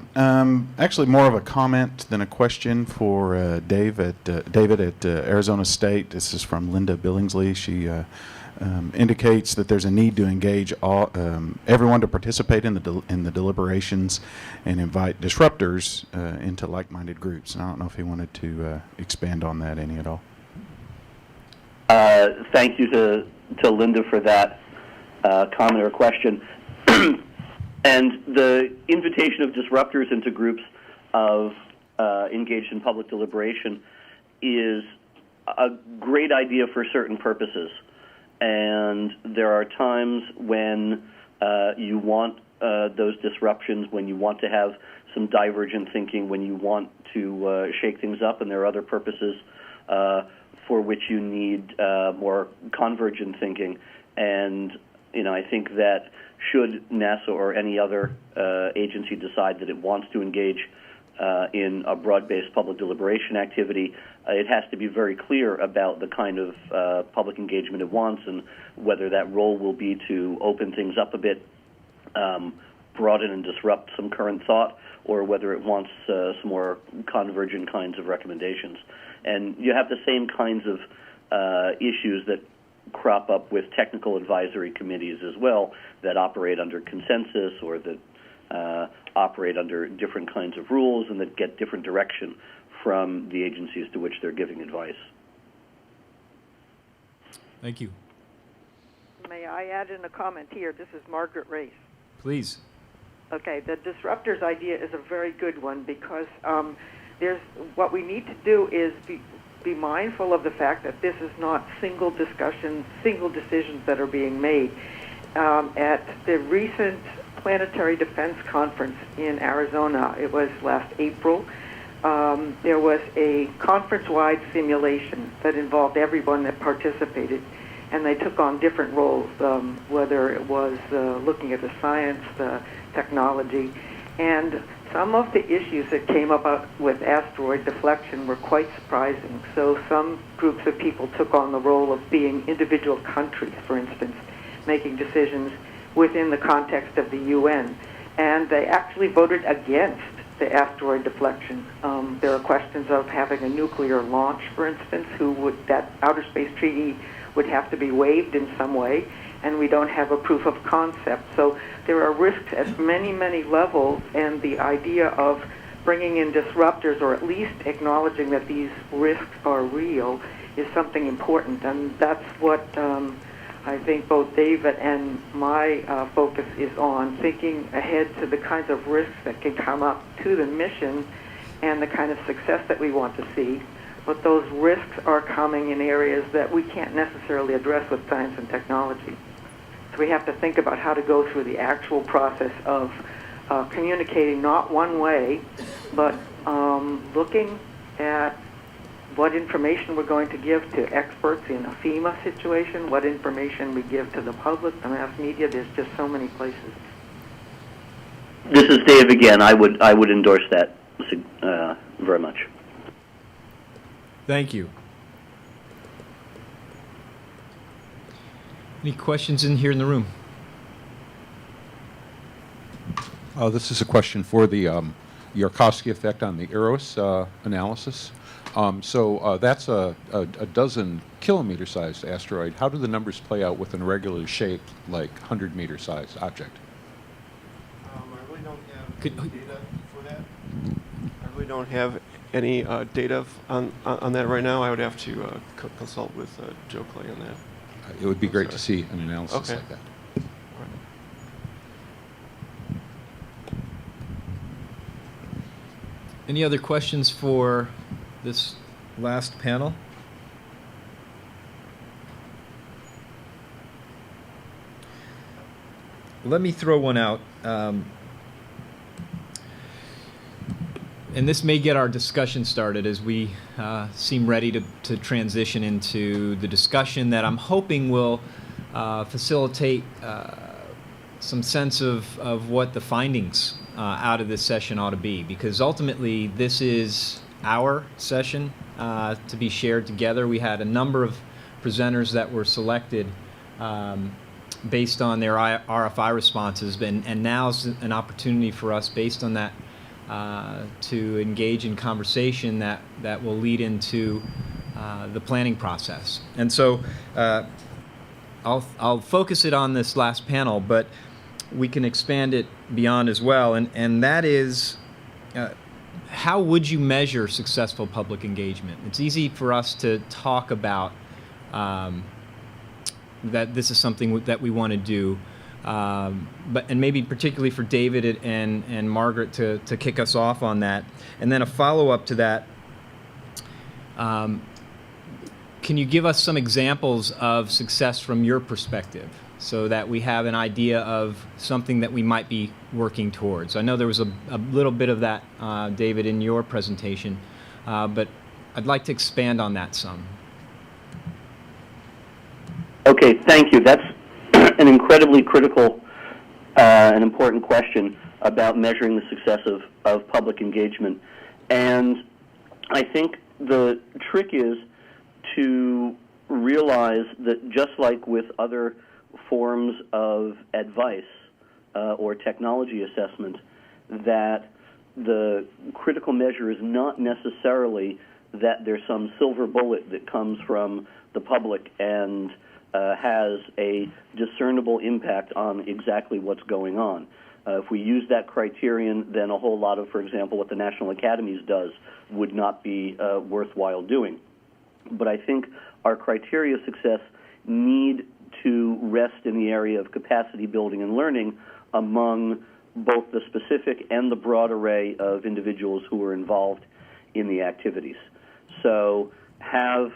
actually more of a comment than a question for David at Arizona State. This is from Linda Billingsley. She indicates that there's a need to engage everyone to participate in the deliberations and invite disruptors into like-minded groups. And I don't know if he wanted to expand on that any at all. Thank you to Linda for that comment or question. And the invitation of disruptors into groups of engaged in public deliberation is a great idea for certain purposes. And there are times when you want those disruptions, when you want to have some divergent thinking, when you want to shake things up, and there are other purposes for which you need more convergent thinking. And I think that should NASA or any other agency decide that it wants to engage in a broad-based public deliberation activity, it has to be very clear about the kind of public engagement it wants and whether that role will be to open things up a bit, broaden and disrupt some current thought, or whether it wants some more convergent kinds of recommendations. And you have the same kinds of issues that crop up with technical advisory committees as well that operate under consensus or that operate under different kinds of rules and that get different direction from the agencies to which they're giving advice. Thank you. May I add in a comment here? This is Margaret Race. Please. Okay, the disruptors idea is a very good one because what we need to do is be mindful of the fact that this is not single discussions, single decisions that are being made. At the recent Planetary Defense Conference in Arizona, it was last April, there was a conference-wide simulation that involved everyone that participated, and they took on different roles, whether it was looking at the science, the technology, and some of the issues that came about with asteroid deflection were quite surprising. So some groups of people took on the role of being individual countries, for instance, making decisions within the context of the UN. And they actually voted against the asteroid deflection. There are questions of having a nuclear launch, for instance, that outer space treaty would have to be waived in some way, and we don't have a proof of concept. So there are risks at many, many levels, and the idea of bringing in disruptors, or at least acknowledging that these risks are real, is something important. And that's what I think both David and my focus is on, thinking ahead to the kinds of risks that can come up to the mission and the kind of success that we want to see. But those risks are coming in areas that we can't necessarily address with science and technology. So we have to think about how to go through the actual process of communicating not one way, but looking at what information we're going to give to experts in a FEMA situation, what information we give to the public, the mass media. There's just so many places. This is Dave again. I would endorse that very much. Thank you. Any questions in here in the room? This is a question for the Yarkovsky effect on the Eros analysis. So that's a dozen kilometer-sized asteroid. How do the numbers play out with an irregularly shaped, like 100-meter-sized object? I really don't have data for that. I really don't have any data on that right now. I would have to consult with Joe Clay on that. It would be great to see an analysis like that. Any other questions for this last panel? Let me throw one out. and this may get our discussion started as we seem ready to transition into the discussion that I'm hoping will facilitate some sense of what the findings out of this session ought to be, because ultimately this is our session to be shared together. We had a number of presenters that were selected based on their RFI responses, and now's an opportunity for us, based on that, to engage in conversation that will lead into the planning process. And so I'll focus it on this last panel, but we can expand it beyond as well, and that is how would you measure successful public engagement? It's easy for us to talk about that this is something that we want to do, and maybe particularly for David and Margaret to kick us off on that, and then a follow-up to that. Can you give us some examples of success from your perspective, so that we have an idea of something that we might be working towards? I know there was a little bit of that, David, in your presentation, but I'd like to expand on that some. Okay, thank you. That's an incredibly critical and important question about measuring the success of public engagement. And I think the trick is to realize that, just like with other forms of advice or technology assessment, that the critical measure is not necessarily that there's some silver bullet that comes from the public and has a discernible impact on exactly what's going on. If we use that criterion, then a whole lot of, for example, what the National Academies does would not be worthwhile doing. But I think our criteria of success need to rest in the area of capacity building and learning among both the specific and the broad array of individuals who are involved in the activities. So have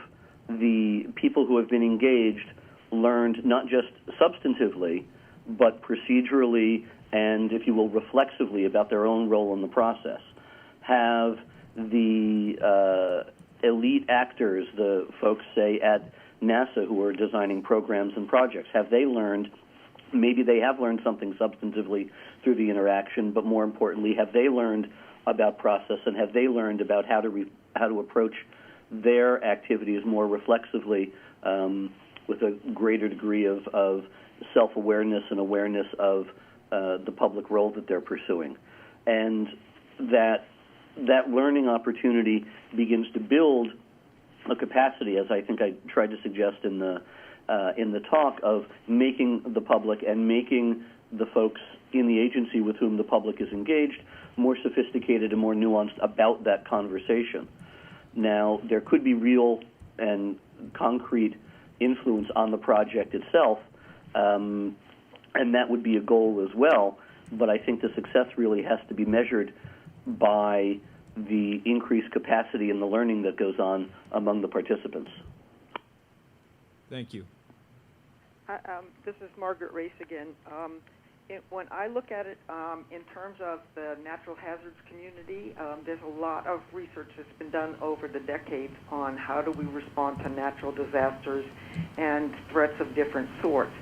the people who have been engaged learned not just substantively, but procedurally and, if you will, reflexively about their own role in the process? Have the elite actors, the folks, say, at NASA who are designing programs and projects, have they learned, maybe they have learned something substantively through the interaction, but more importantly, have they learned about process, and have they learned about how to approach their activities more reflexively, with a greater degree of self-awareness and awareness of the public role that they're pursuing? And that learning opportunity begins to build a capacity, as I think I tried to suggest in the talk, of making the public and making the folks in the agency with whom the public is engaged more sophisticated and more nuanced about that conversation. Now, there could be real and concrete influence on the project itself, and that would be a goal as well, but I think the success really has to be measured by the increased capacity and the learning that goes on among the participants. Thank you. This is Margaret Race again. When I look at it in terms of the natural hazards community, there's a lot of research that's been done over the decades on how do we respond to natural disasters and threats of different sorts.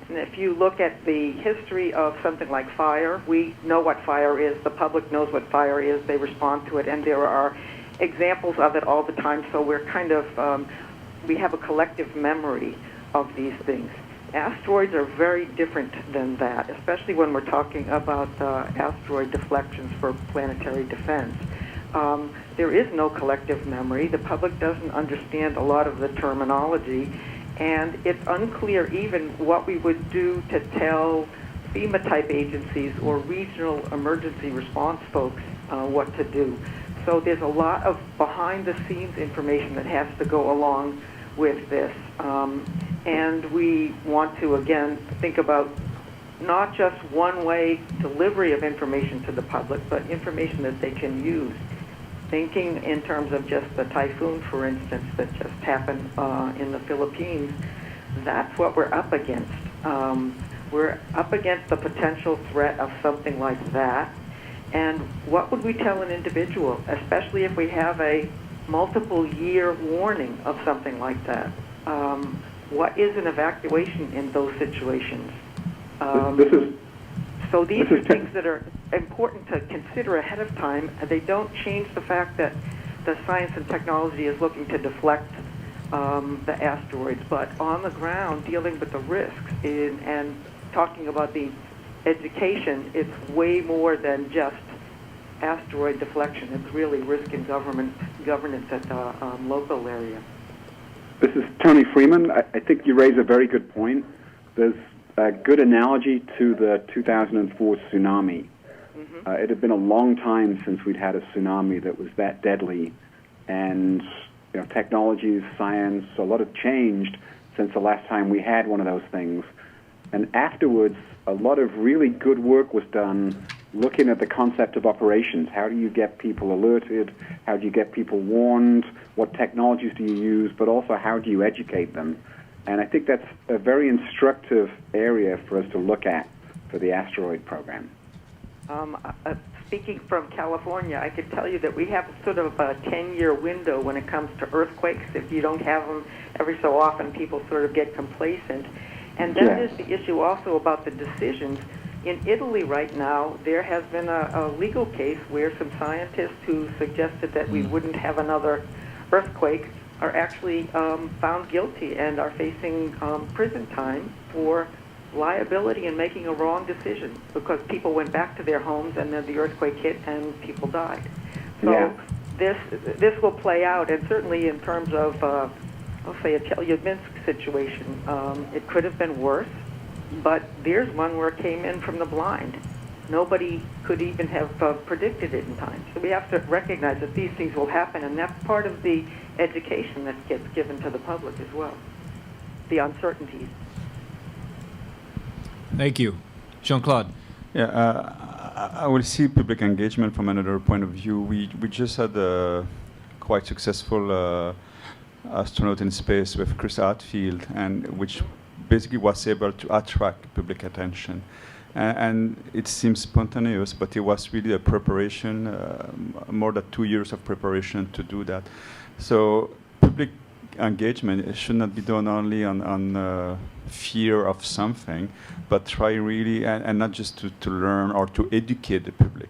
And if you look at the history of something like fire, we know what fire is, the public knows what fire is, they respond to it, and there are examples of it all the time, so we're kind of, we have a collective memory of these things. Asteroids are very different than that, especially when we're talking about asteroid deflections for planetary defense. There is no collective memory. The public doesn't understand a lot of the terminology, and it's unclear even what we would do to tell FEMA-type agencies or regional emergency response folks what to do. So there's a lot of behind-the-scenes information that has to go along with this. And we want to, again, think about not just one-way delivery of information to the public, but information that they can use. Thinking in terms of just the typhoon, for instance, that just happened in the Philippines, that's what we're up against. We're up against the potential threat of something like that. And what would we tell an individual, especially if we have a multiple-year warning of something like that? What is an evacuation in those situations? This is So these This are is things that are important to consider ahead of time. They don't change the fact that the science and technology is looking to deflect the asteroids, but on the ground, dealing with the risks and talking about the education, it's way more than just asteroid deflection. It's really risk in governance at the local area. This is Tony Freeman. I think you raise a very good point. There's a good analogy to the 2004 tsunami. It had been a long time since we'd had a tsunami that was that deadly, and technologies, science, a lot have changed since the last time we had one of those things. And afterwards, a lot of really good work was done looking at the concept of operations. How do you get people alerted? How do you get people warned? What technologies do you use? But also, how do you educate them? And I think that's a very instructive area for us to look at for the asteroid program. Speaking from California, I can tell you that we have sort of a 10-year window when it comes to earthquakes. If you don't have them every so often, people sort of get complacent. And that is the issue also about the decisions. In Italy right now, there has been a legal case where some scientists who suggested that we wouldn't have another earthquake are actually found guilty and are facing prison time for liability in making a wrong decision because people went back to their homes and then the earthquake hit and people died. So this will play out, and certainly in terms of, I'll say, a Chelyabinsk situation, it could have been worse, but there's one where it came in from the blind. Nobody could even have predicted it in time. So we have to recognize that these things will happen, and that's part of the education that gets given to the public as well, the uncertainties. Thank you. Jean-Claude. Yeah, I will see public engagement from another point of view. We just had a quite successful astronaut in space with Chris Hadfield, and which basically was able to attract public attention. And it seems spontaneous, but it was really a preparation, more than 2 years of preparation to do that. So public engagement should not be done only on fear of something, but try really, and not just to learn or to educate the public.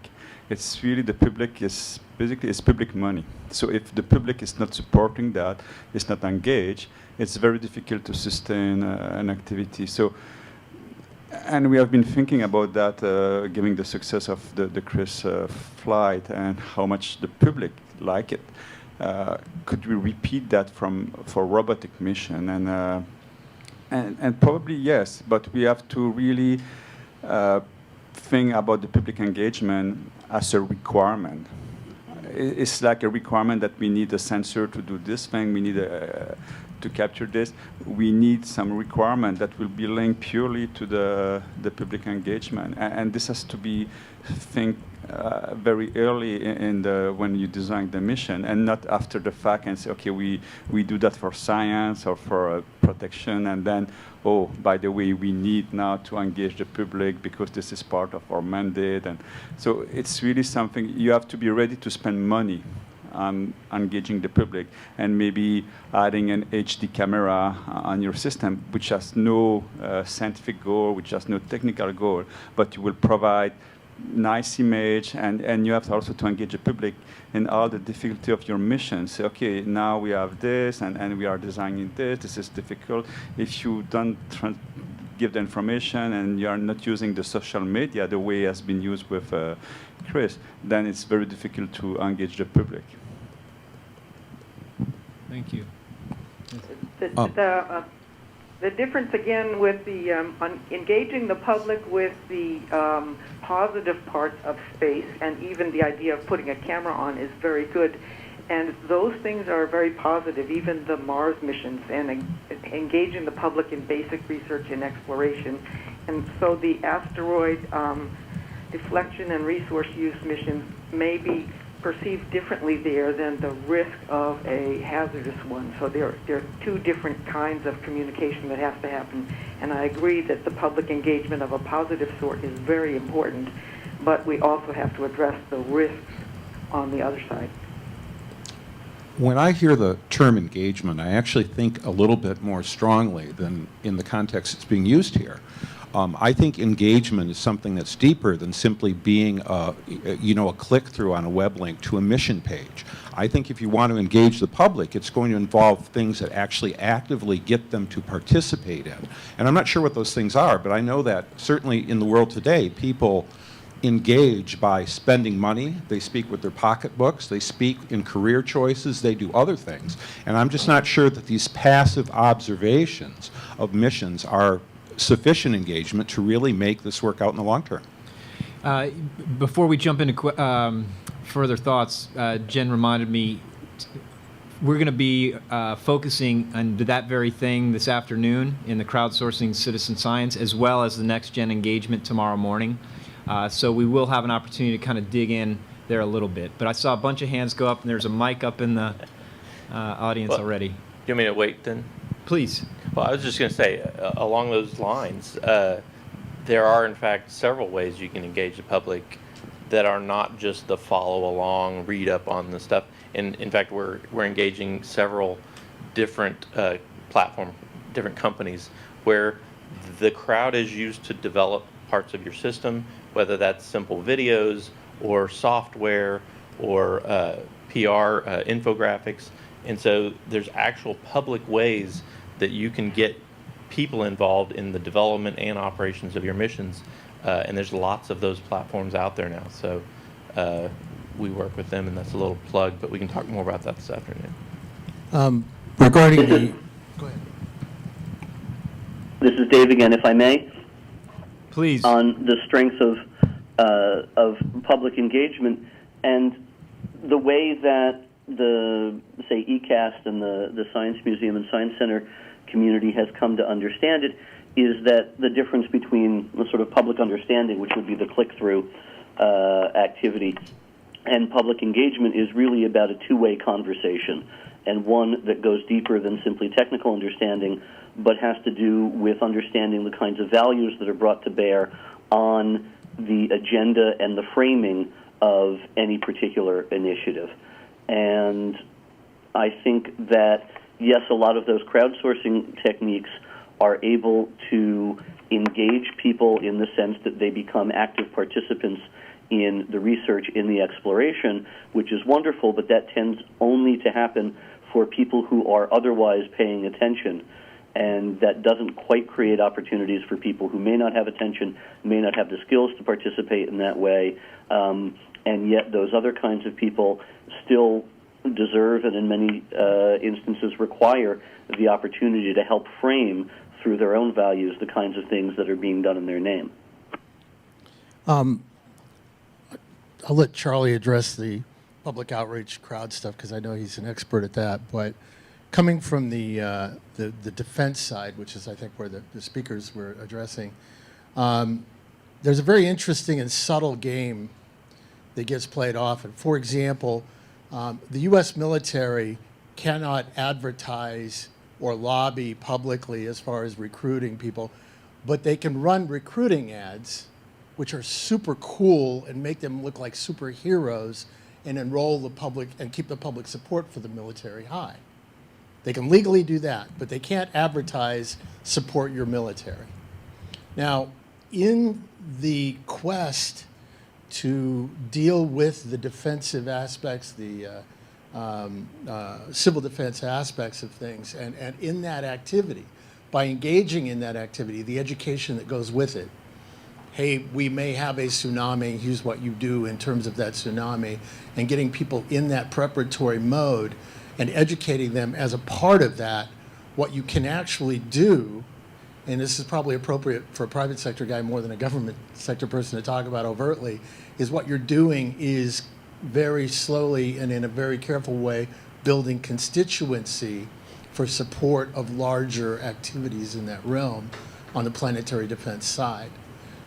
It's really the public is basically it's public money. So if the public is not supporting that, is not engaged, it's very difficult to sustain an activity. So, and we have been thinking about that, given the success of the Chris flight and how much the public like it. Could we repeat that for robotic mission? And probably yes, but we have to really think about the public engagement as a requirement. It's like a requirement that we need a sensor to do this thing, we need to capture this. We need some requirement that will be linked purely to the public engagement. And this has to be think very early in when you design the mission, and not after the fact and say, okay, we do that for science or for protection, and then, oh, by the way, we need now to engage the public because this is part of our mandate. And so it's really something you have to be ready to spend money on engaging the public, and maybe adding an HD camera on your system, which has no scientific goal, which has no technical goal, but you will provide nice image, and you have to also to engage the public in all the difficulty of your mission. Say, okay, now we have this, and we are designing this. This is difficult. If you don't give the information and you are not using the social media the way it has been used with Chris, then it's very difficult to engage the public. Thank you. The difference again with the engaging the public with the positive parts of space, and even the idea of putting a camera on, is very good. And those things are very positive, even the Mars missions, and engaging the public in basic research and exploration. And so the asteroid deflection and resource use missions may be perceived differently there than the risk of a hazardous one. So there are two different kinds of communication that has to happen. And I agree that the public engagement of a positive sort is very important. but we also have to address the risks on the other side. When I hear the term engagement, I actually think a little bit more strongly than in the context it's being used here. I think engagement is something that's deeper than simply being a click-through on a web link to a mission page. I think if you want to engage the public, it's going to involve things that actually actively get them to participate in. And I'm not sure what those things are, but I know that certainly in the world today, people engage by spending money, they speak with their pocketbooks, they speak in career choices, they do other things. And I'm just not sure that these passive observations of missions are sufficient engagement to really make this work out in the long term. Before we jump into further thoughts, Jen reminded me we're going to be focusing on that very thing this afternoon in the crowdsourcing citizen science, as well as the next gen engagement tomorrow morning. So we will have an opportunity to kind of dig in there a little bit. But I saw a bunch of hands go up, and there's a mic up in the audience already. Do you want me to wait then? Please. Well, I was just going to say, along those lines, there are, in fact, several ways you can engage the public that are not just the follow along, read up on the stuff. And in fact, we're engaging several different different companies where the crowd is used to develop parts of your system, whether that's simple videos or software or PR infographics. And so there's actual public ways that you can get people involved in the development and operations of your missions. And there's lots of those platforms out there now. So we work with them, and that's a little plug, but we can talk more about that this afternoon. Regarding the... Go ahead. This is Dave again, if I may. Please. On the strength of public engagement and the way that the, say, ECAST and the Science Museum and Science Center community has come to understand it is that the difference between the sort of public understanding, which would be the click-through activity, and public engagement is really about a two-way conversation, and one that goes deeper than simply technical understanding, but has to do with understanding the kinds of values that are brought to bear on the agenda and the framing of any particular initiative. And I think that, yes, a lot of those crowdsourcing techniques are able to engage people in the sense that they become active participants in the research, in the exploration, which is wonderful, but that tends only to happen for people who are otherwise paying attention. And that doesn't quite create opportunities for people who may not have attention, may not have the skills to participate in that way, and yet those other kinds of people still deserve and in many instances require the opportunity to help frame through their own values the kinds of things that are being done in their name. I'll let Charlie address the public outreach crowd stuff because I know he's an expert at that. But coming from the defense side, which is I think where the speakers were addressing, there's a very interesting and subtle game that gets played often. For example, the U.S. military cannot advertise or lobby publicly as far as recruiting people, but they can run recruiting ads, which are super cool and make them look like superheroes and enroll the public and keep the public support for the military high. They can legally do that, but they can't advertise support your military. Now, in the quest to deal with the defensive aspects, the civil defense aspects of things, and in that activity, by engaging in that activity, the education that goes with it, hey, we may have a tsunami, here's what you do in terms of that tsunami, and getting people in that preparatory mode and educating them as a part of that, what you can actually do, and this is probably appropriate for a private sector guy more than a government sector person to talk about overtly, is what you're doing is very slowly and in a very careful way building constituency for support of larger activities in that realm on the planetary defense side.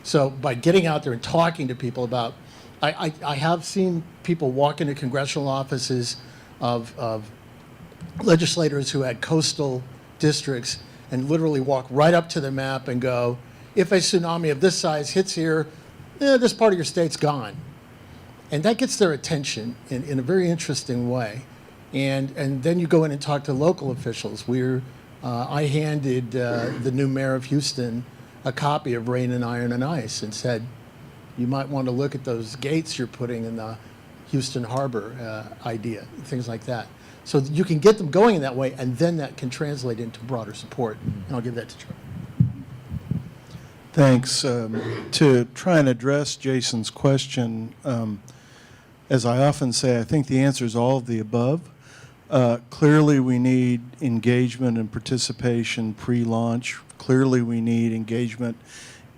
So by getting out there and talking to people about, I have seen people walk into congressional offices of legislators who had coastal districts and literally walk right up to the map and go, if a tsunami of this size hits here, this part of your state's gone. And that gets their attention in a very interesting way. And then you go in and talk to local officials. I handed the new mayor of Houston a copy of Rain and Iron and Ice and said, you might want to look at those gates you're putting in the Houston Harbor idea, things like that. So you can get them going in that way, and then that can translate into broader support. And I'll give that to Charlie. Thanks. To try and address Jason's question, as I often say, I think the answer is all of the above. Clearly, we need engagement and participation pre-launch. Clearly, we need engagement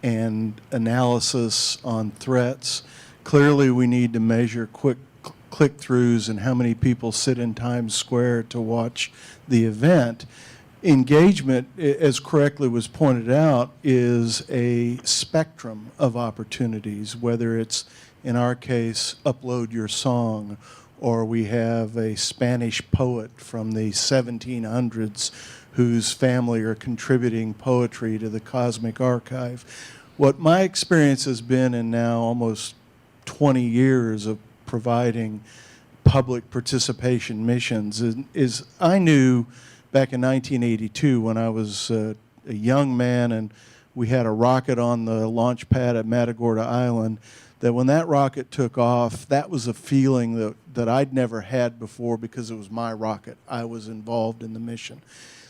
and analysis on threats. Clearly, we need to measure quick click-throughs and how many people sit in Times Square to watch the event. Engagement, as correctly was pointed out, is a spectrum of opportunities, whether it's, in our case, upload your song, or we have a Spanish poet from the 1700s whose family are contributing poetry to the Cosmic Archive. What my experience has been in now almost 20 years of providing public participation missions is I knew back in 1982 when I was a young man and we had a rocket on the launch pad at Matagorda Island, that when that rocket took off, that was a feeling that I'd never had before because it was my rocket. I was involved in the mission.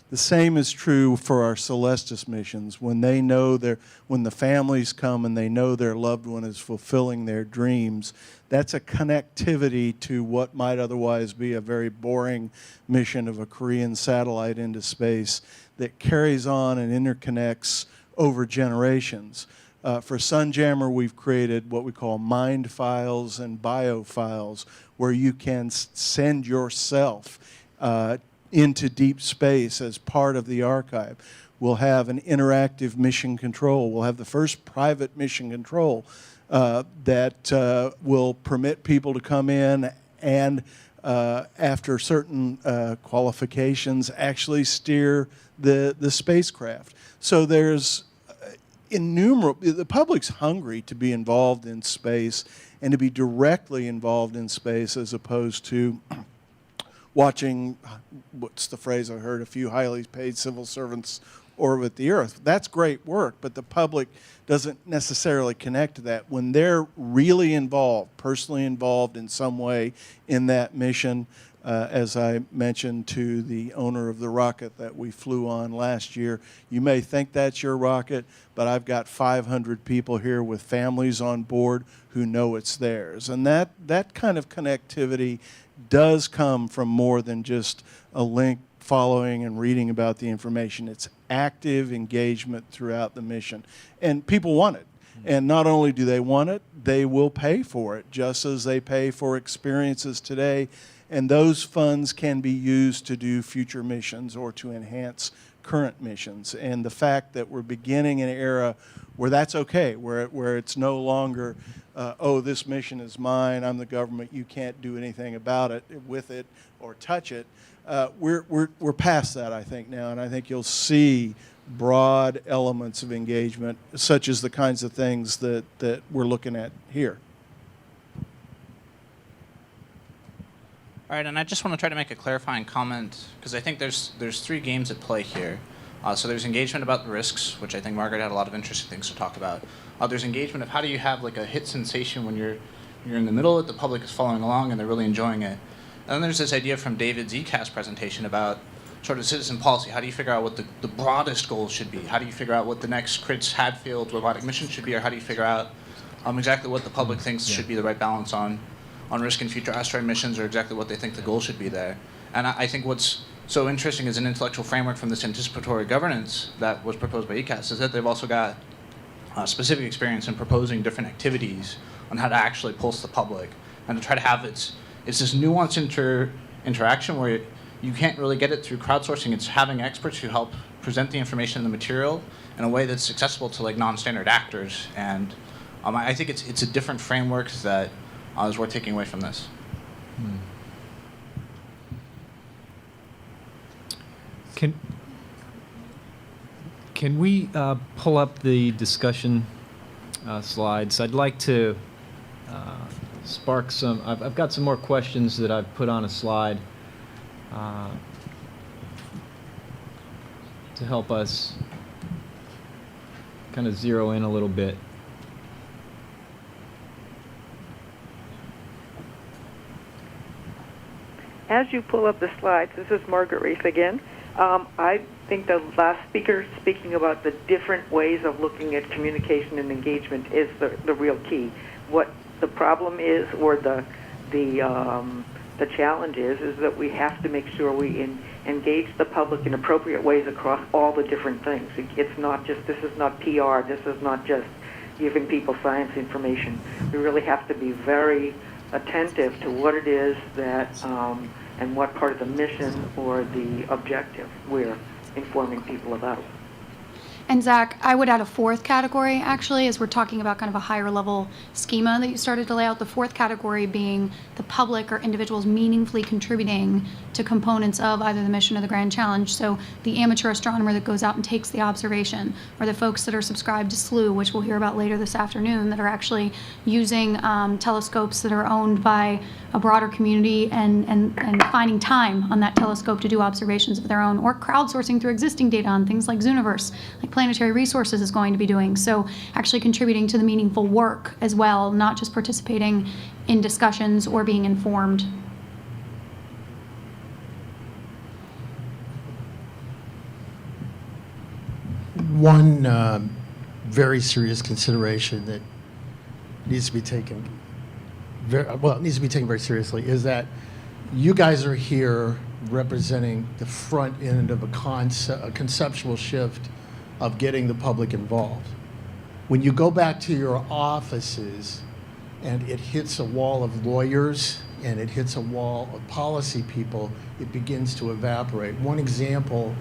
The same is true for our Celestis missions. When they know when the families come and they know their loved one is fulfilling their dreams, that's a connectivity to what might otherwise be a very boring mission of a Korean satellite into space that carries on and interconnects over generations. For Sunjammer, we've created what we call mind files and bio files, where you can send yourself into deep space as part of the archive. We'll have an interactive mission control. We'll have the first private mission control that will permit people to come in and, after certain qualifications, actually steer the spacecraft. So there's innumerable, the public's hungry to be involved in space and to be directly involved in space as opposed to watching, what's the phrase I heard, a few highly paid civil servants orbit the Earth. That's great work, but the public doesn't necessarily connect to that. When they're really involved, personally involved in some way in that mission, as I mentioned to the owner of the rocket that we flew on last year, you may think that's your rocket, but I've got 500 people here with families on board who know it's theirs. And that kind of connectivity does come from more than just a link following and reading about the information. It's active engagement throughout the mission. And people want it. And not only do they want it, they will pay for it, just as they pay for experiences today. And those funds can be used to do future missions or to enhance current missions. And the fact that we're beginning an era where that's okay, where it's no longer, oh, this mission is mine, I'm the government, you can't do anything about it, with it, or touch it. We're past that, I think, now, and I think you'll see broad elements of engagement, such as the kinds of things that we're looking at here. All right, and I just want to try to make a clarifying comment, because I think there's three games at play here. So there's engagement about the risks, which I think Margaret had a lot of interesting things to talk about. There's engagement of how do you have like a hit sensation when you're in the middle of it, the public is following along and they're really enjoying it. And then there's this idea from David's ECAS presentation about sort of citizen policy. How do you figure out what the broadest goals should be? How do you figure out what the next CRITS Hadfield robotic mission should be? Or how do you figure out exactly what the public thinks should be the right balance on risk in future asteroid missions, or exactly what they think the goal should be there? And I think what's so interesting is an intellectual framework from this anticipatory governance that was proposed by ECAS is that they've also got specific experience in proposing different activities on how to actually pulse the public and to try to have it's this nuanced interaction where you can't really get it through crowdsourcing. It's having experts who help present the information and the material in a way that's accessible to like non-standard actors. And I think it's a different framework that is worth taking away from this. Can we pull up the discussion slides, I'd like to spark some. I've got some more questions that I've put on a slide to help us kind of zero in a little bit. As you pull up the slides, this is Margaret Reese again. I think the last speaker speaking about the different ways of looking at communication and engagement is the real key. What the problem is, or the challenge is that we have to make sure we engage the public in appropriate ways across all the different things. It's not just, this is not PR, this is not just giving people science information. We really have to be very attentive to what it is that and what part of the mission or the objective we're informing people about. And Zach, I would add a fourth category, actually, as we're talking about kind of a higher level schema that you started to lay out. The fourth category being the public or individuals meaningfully contributing to components of either the mission or the grand challenge. So the amateur astronomer that goes out and takes the observation, or the folks that are subscribed to SLU, which we'll hear about later this afternoon, that are actually using telescopes that are owned by a broader community and finding time on that telescope to do observations of their own, or crowdsourcing through existing data on things like Zooniverse, like Planetary Resources is going to be doing. So actually contributing to the meaningful work as well, not just participating in discussions or being informed. One very serious consideration that needs to be taken very seriously is that you guys are here representing the front end of a conceptual shift of getting the public involved. When you go back to your offices and it hits a wall of lawyers and it hits a wall of policy people, it begins to evaporate. One example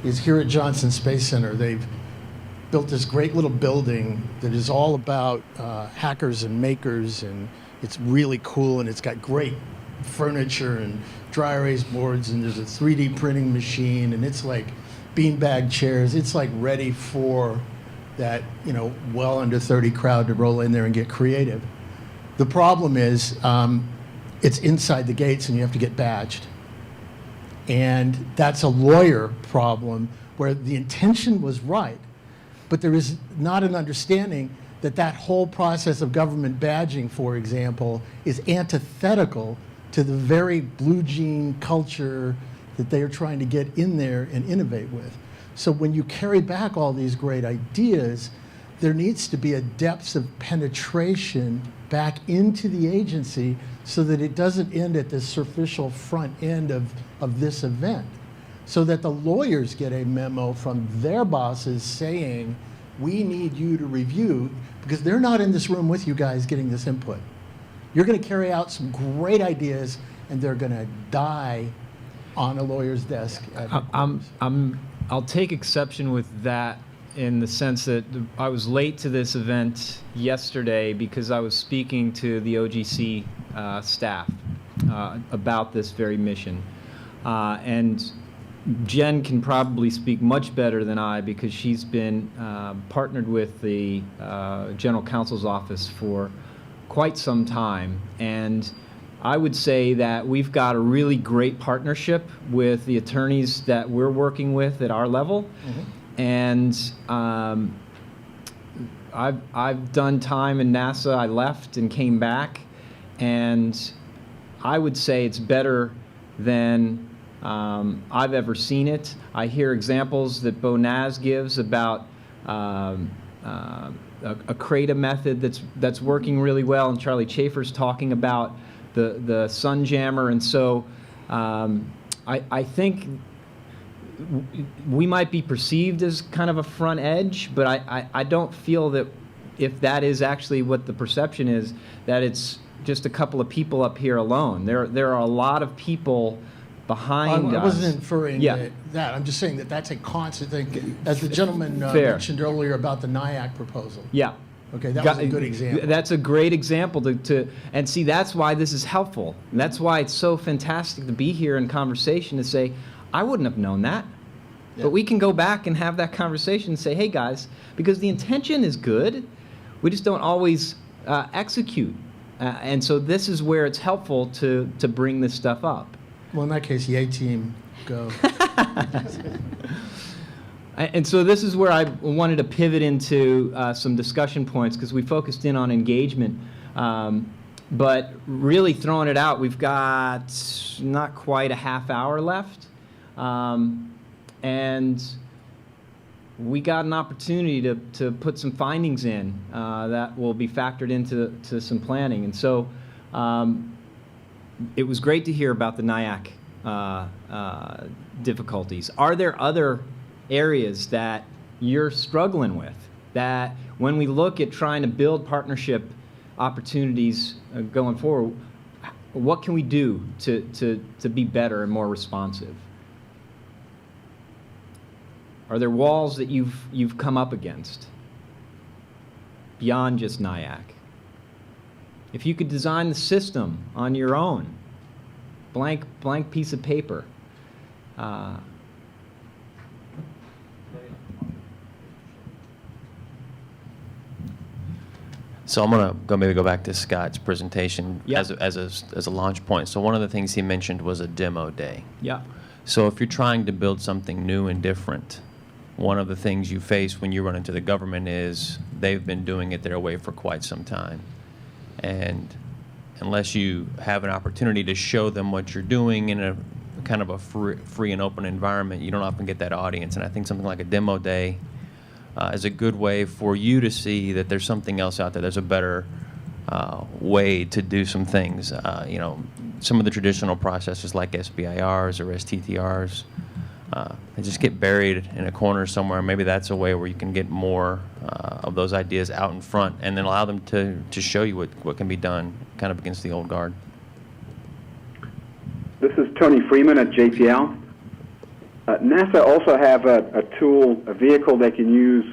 is here at Johnson Space Center. They've built this great little building that is all about hackers and makers, and it's really cool, and it's got great furniture and dry erase boards, and there's a 3D printing machine, and it's like beanbag chairs. It's like ready for that, well under 30 crowd to roll in there and get creative. The problem is it's inside the gates and you have to get badged. And that's a lawyer problem where the intention was right, but there is not an understanding that that whole process of government badging, for example, is antithetical to the very blue jean culture that they are trying to get in there and innovate with. So when you carry back all these great ideas, there needs to be a depth of penetration back into the agency so that it doesn't end at the superficial front end of this event. So that the lawyers get a memo from their bosses saying, we need you to review, because they're not in this room with you guys getting this input. You're going to carry out some great ideas and they're going to die on a lawyer's desk. I'll take exception with that in the sense that I was late to this event yesterday because I was speaking to the OGC staff about this very mission. And Jen can probably speak much better than I because she's been partnered with the General Counsel's office for quite some time. And I would say that we've got a really great partnership with the attorneys that we're working with at our level. Mm-hmm. And I've done time in NASA. I left and came back. And I would say it's better than I've ever seen it. I hear examples that Bo Naz gives about a CRADA method that's working really well, and Charlie Chafer's talking about the Sunjammer, and so I think we might be perceived as kind of a front edge, but I don't feel that if that is actually what the perception is, that it's just a couple of people up here alone. There are a lot of people behind us. I wasn't inferring that. I'm just saying that that's a constant thing, as the gentleman mentioned earlier about the NIAC proposal. Yeah. Okay, that was a good example. That's a great example and see, that's why this is helpful. And that's why it's so fantastic to be here in conversation to say, I wouldn't have known that. Yeah. But we can go back and have that conversation and say, hey guys, because the intention is good, we just don't always execute. And so this is where it's helpful to bring this stuff up. Well, in that case, yay team, go. And so this is where I wanted to pivot into some discussion points, because we focused in on engagement. But really throwing it out, we've got not quite a half hour left. And we got an opportunity to put some findings in that will be factored into some planning. And so it was great to hear about the NIAC difficulties. Are there other areas that you're struggling with, that when we look at trying to build partnership opportunities going forward, what can we do to be better and more responsive? Are there walls that you've come up against beyond just NIAC? If you could design the system on your own, blank piece of paper, So I'm gonna maybe go back to Scott's presentation Yep. as a launch point. So one of the things he mentioned was a demo day. Yeah. So if you're trying to build something new and different, one of the things you face when you run into the government is they've been doing it their way for quite some time. And unless you have an opportunity to show them what you're doing in a kind of a free and open environment, you don't often get that audience. And I think something like a demo day is a good way for you to see that there's something else out there. There's a better way to do some things. You know, some of the traditional processes like SBIRs or STTRs, they just get buried in a corner somewhere. Maybe that's a way where you can get more of those ideas out in front and then allow them to show you what can be done kind of against the old guard. This is Tony Freeman at JPL. NASA also have a tool, a vehicle they can use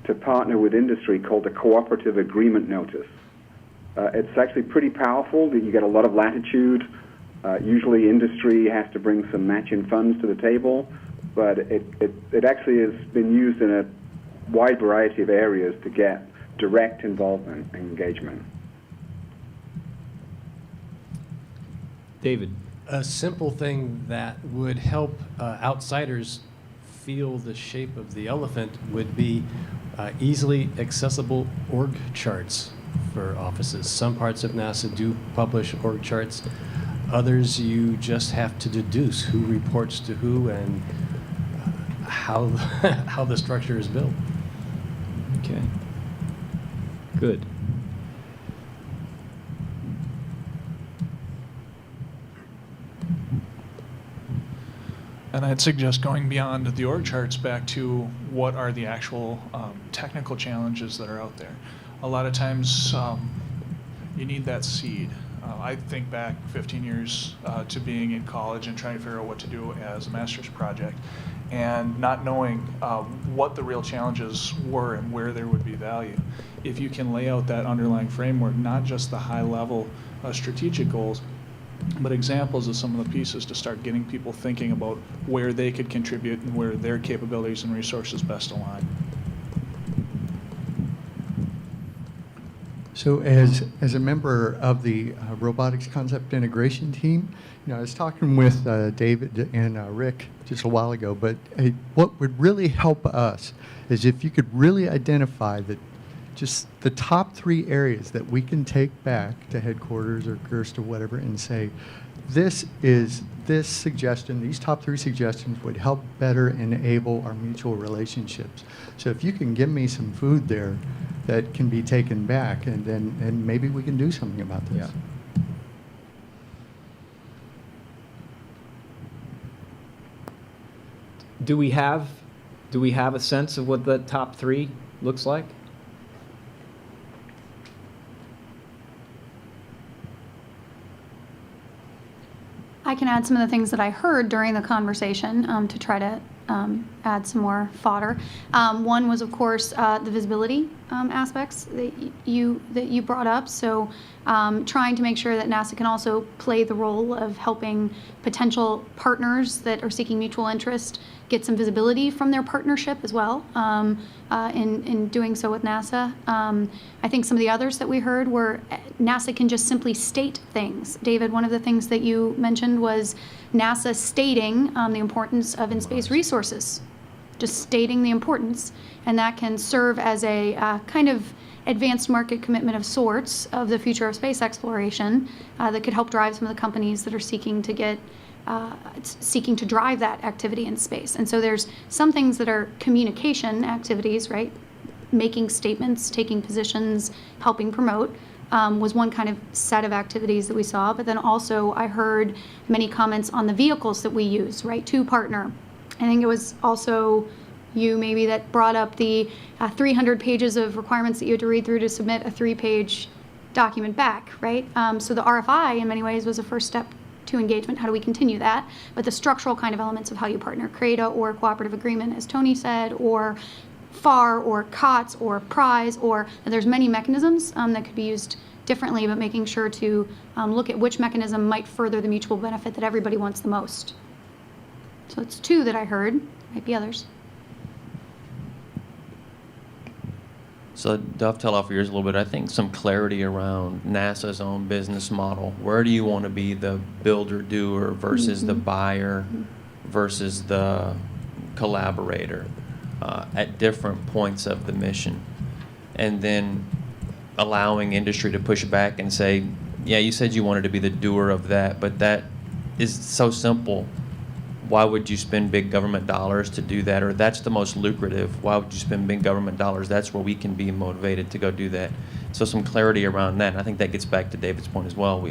to partner with industry called the Cooperative Agreement Notice. It's actually pretty powerful. You get a lot of latitude. Usually industry has to bring some matching funds to the table, but it actually has been used in a wide variety of areas to get direct involvement and engagement. David. A simple thing that would help outsiders feel the shape of the elephant would be easily accessible org charts for offices. Some parts of NASA do publish org charts. Others you just have to deduce who reports to who and how the structure is built. Okay. Good. And I'd suggest going beyond the org charts back to what are the actual technical challenges that are out there. A lot of times you need that seed. I think back 15 years to being in college and trying to figure out what to do as a master's project and not knowing what the real challenges were and where there would be value. If you can lay out that underlying framework, not just the high level strategic goals, but examples of some of the pieces to start getting people thinking about where they could contribute and where their capabilities and resources best align. So as a member of the robotics concept integration team, you know, I was talking with David and Rick just a while ago, but what would really help us is if you could really identify just the top 3 areas that we can take back to headquarters or GERST or whatever and say, this suggestion, these top 3 suggestions would help better enable our mutual relationships. So if you can give me some food there that can be taken back, and maybe we can do something about this. Yeah. Do we have a sense of what the top 3 looks like? I can add some of the things that I heard during the conversation to try to add some more fodder. One was, of course, the visibility aspects that you brought up. So trying to make sure that NASA can also play the role of helping potential partners that are seeking mutual interest get some visibility from their partnership as well in doing so with NASA. I think some of the others that we heard were NASA can just simply state things. David, one of the things that you mentioned was NASA stating the importance of in-space resources, just stating the importance, and that can serve as a kind of advanced market commitment of sorts of the future of space exploration that could help drive some of the companies that are seeking to drive that activity in space. And so there's some things that are communication activities, right? Making statements, taking positions, helping promote was one kind of set of activities that we saw. But then also I heard many comments on the vehicles that we use, right, to partner. I think it was also you maybe that brought up the 300 pages of requirements that you had to read through to submit a 3-page document back, right? So the RFI in many ways was a first step to engagement. How do we continue that? But the structural kind of elements of how you partner, CRADA or cooperative agreement, as Tony said, or FAR or COTS or prize, or there's many mechanisms that could be used differently, but making sure to look at which mechanism might further the mutual benefit that everybody wants the most. So it's 2 that I heard, might be others. So dovetail off yours a little bit, I think some clarity around NASA's own business model. Where do you want to be the builder-doer versus the buyer versus the collaborator at different points of the mission? And then allowing industry to push back and say, yeah, you said you wanted to be the doer of that, but that is so simple. Why would you spend big government dollars to do that? Or that's the most lucrative. Why would you spend big government dollars? That's where we can be motivated to go do that. So some clarity around that. And I think that gets back to David's point as well.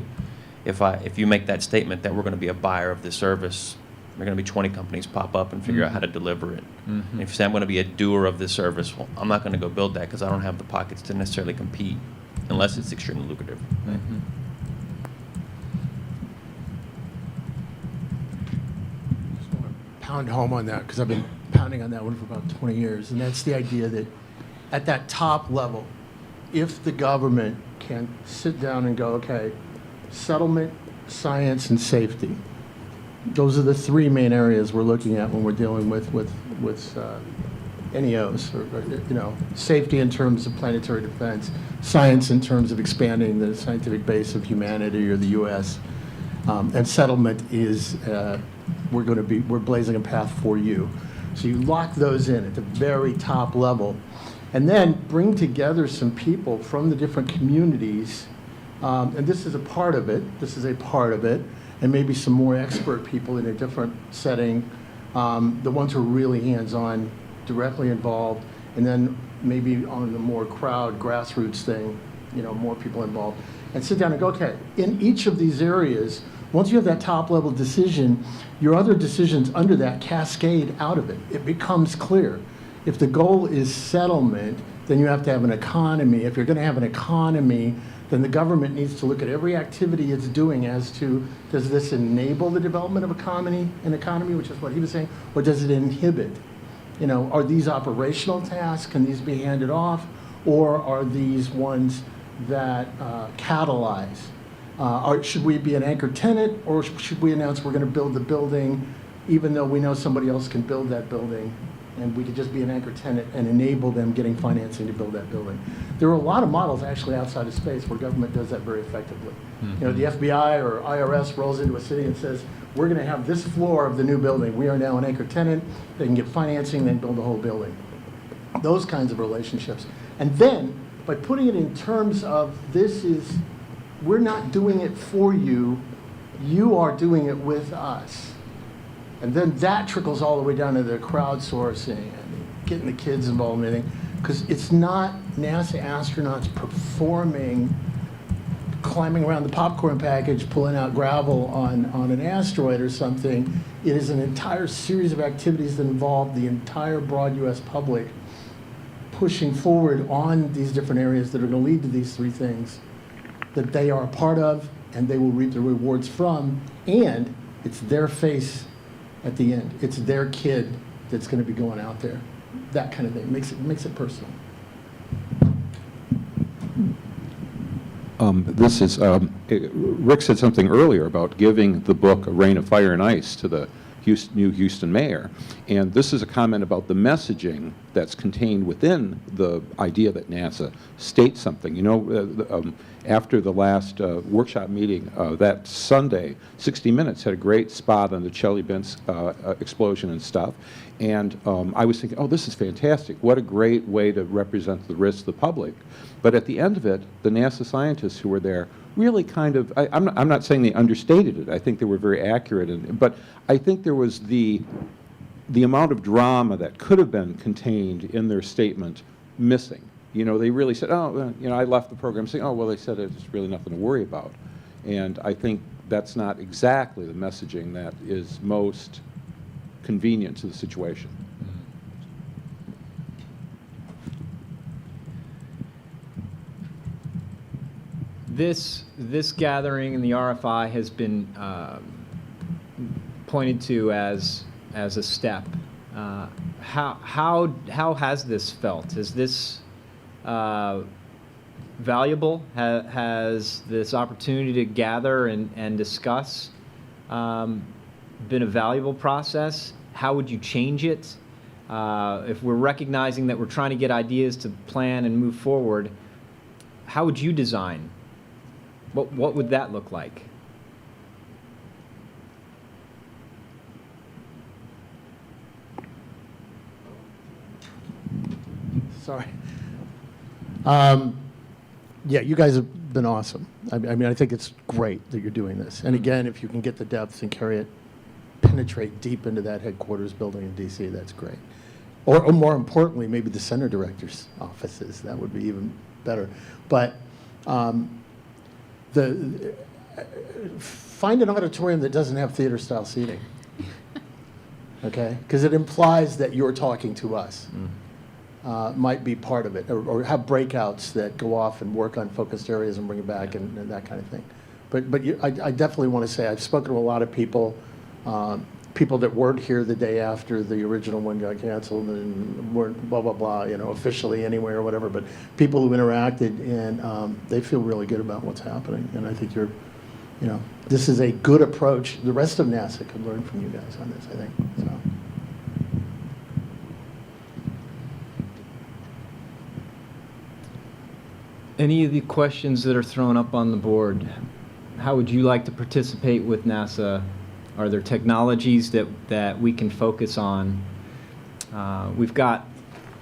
If you make that statement that we're going to be a buyer of the service, there are going to be 20 companies pop up and figure out how to deliver it. And if you say I'm going to be a doer of the service, well, I'm not going to go build that because I don't have the pockets to necessarily compete unless it's extremely lucrative. Pound home on that because I've been pounding on that one for about 20 years, and that's the idea that at that top level, if the government can sit down and go, okay, settlement, science, and safety, those are the 3 main areas we're looking at when we're dealing with NEOs, or safety in terms of planetary defense, science in terms of expanding the scientific base of humanity or the U.S., and settlement is we're blazing a path for you. So you lock those in at the very top level, and then bring together some people from the different communities, and this is a part of it. And maybe some more expert people in a different setting, the ones who are really hands-on, directly involved, and then maybe on the more grassroots thing, more people involved, and sit down and go, okay, in each of these areas, once you have that top-level decision, your other decisions under that cascade out of it. It becomes clear. If the goal is settlement, then you have to have an economy. If you're going to have an economy, then the government needs to look at every activity it's doing as to, does this enable the development of an economy, which is what he was saying, or does it inhibit? Are these operational tasks? Can these be handed off? Or are these ones that catalyze? Should we be an anchor tenant, or should we announce we're going to build the building, even though we know somebody else can build that building, and we could just be an anchor tenant and enable them getting financing to build that building? There are a lot of models actually outside of space where government does that very effectively. The FBI or IRS rolls into a city and says, we're going to have this floor of the new building. We are now an anchor tenant. They can get financing, then build the whole building. Those kinds of relationships. And then, by putting it in terms of we're not doing it for you, you are doing it with us. And then that trickles all the way down to the crowdsourcing and getting the kids involved in anything. Because it's not NASA astronauts performing, climbing around the popcorn package, pulling out gravel on an asteroid or something. It is an entire series of activities that involve the entire broad U.S. public pushing forward on these different areas that are going to lead to these 3 things that they are a part of and they will reap the rewards from, and it's their face at the end. It's their kid that's going to be going out there. That kind of thing makes it personal. This is, Rick said something earlier about giving the book A Rain of Fire and Ice to the new Houston mayor. And this is a comment about the messaging that's contained within the idea that NASA states something. You know, after the last workshop meeting that Sunday, 60 Minutes had a great spot on the Chelyabinsk explosion and stuff. And I was thinking, oh, this is fantastic. What a great way to represent the risk to the public. But at the end of it, the NASA scientists who were there really kind of, I'm not saying they understated it. I think they were very accurate. But I think there was the amount of drama that could have been contained in their statement missing. You know, they really said, oh, you know, I left the program saying, oh, well, they said it's really nothing to worry about. And I think that's not exactly the messaging that is most convenient to the situation. This gathering and the RFI has been pointed to as a step. How has this felt? Is this valuable? Has this opportunity to gather and discuss been a valuable process? How would you change it? If we're recognizing that we're trying to get ideas to plan and move forward, how would you design? What would that look like? Sorry. Yeah, you guys have been awesome. I mean, I think it's great that you're doing this. And again, if you can get the depth and carry it, penetrate deep into that headquarters building in D.C., that's great. Or more importantly, maybe the center director's offices. That would be even better. But find an auditorium that doesn't have theater-style seating. Okay? Because it implies that you're talking to us. Might be part of it, or have breakouts that go off and work on focused areas and bring it back and that kind of thing. But I definitely want to say I've spoken to a lot of people, people that weren't here the day after the original one got canceled and weren't blah, blah, blah, you know, officially anywhere or whatever, but people who interacted, and they feel really good about what's happening. And I think you're, you know, this is a good approach. The rest of NASA could learn from you guys on this, I think. So. Any of the questions that are thrown up on the board, how would you like to participate with NASA? Are there technologies that we can focus on? We've got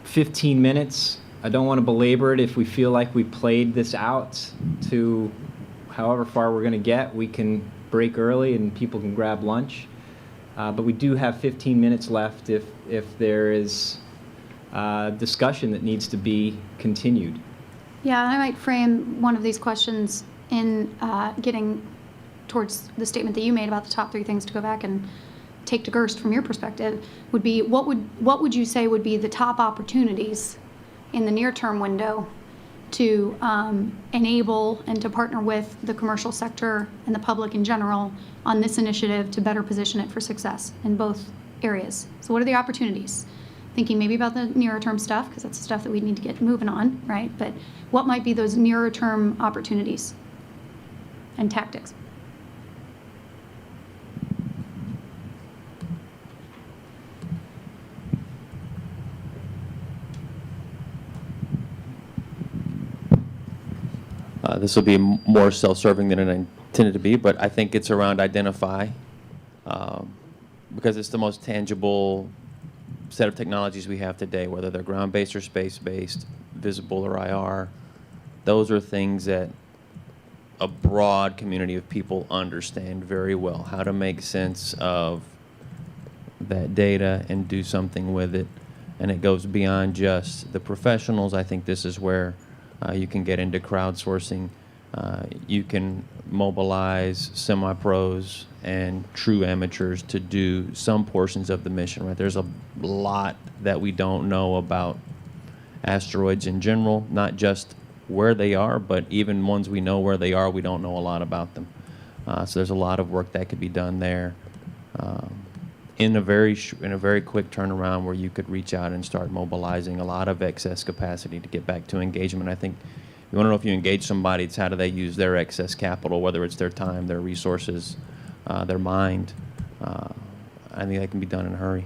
15 minutes. I don't want to belabor it. If we feel like we played this out to however far we're going to get, we can break early and people can grab lunch. But we do have 15 minutes left if there is discussion that needs to be continued. Yeah, I might frame one of these questions in getting towards the statement that you made about the top 3 things to go back and take to Gerst from your perspective, would be what would you say would be the top opportunities in the near-term window to enable and to partner with the commercial sector and the public in general on this initiative to better position it for success in both areas? So what are the opportunities? Thinking maybe about the nearer term stuff, because that's the stuff that we need to get moving on, right? But what might be those nearer term opportunities and tactics? This will be more self-serving than it intended to be, but I think it's around identify, because it's the most tangible set of technologies we have today, whether they're ground-based or space-based, visible or IR. Those are things that a broad community of people understand very well, how to make sense of that data and do something with it. And it goes beyond just the professionals. I think this is where you can get into crowdsourcing. You can mobilize semi-pros and true amateurs to do some portions of the mission, right? There's a lot that we don't know about asteroids in general, not just where they are, but even ones we know where they are, we don't know a lot about them. So there's a lot of work that could be done there in a very quick turnaround where you could reach out and start mobilizing a lot of excess capacity to get back to engagement. I think You want to know if you engage somebody, it's how do they use their excess capital, whether it's their time, their resources, their mind. I think that can be done in a hurry.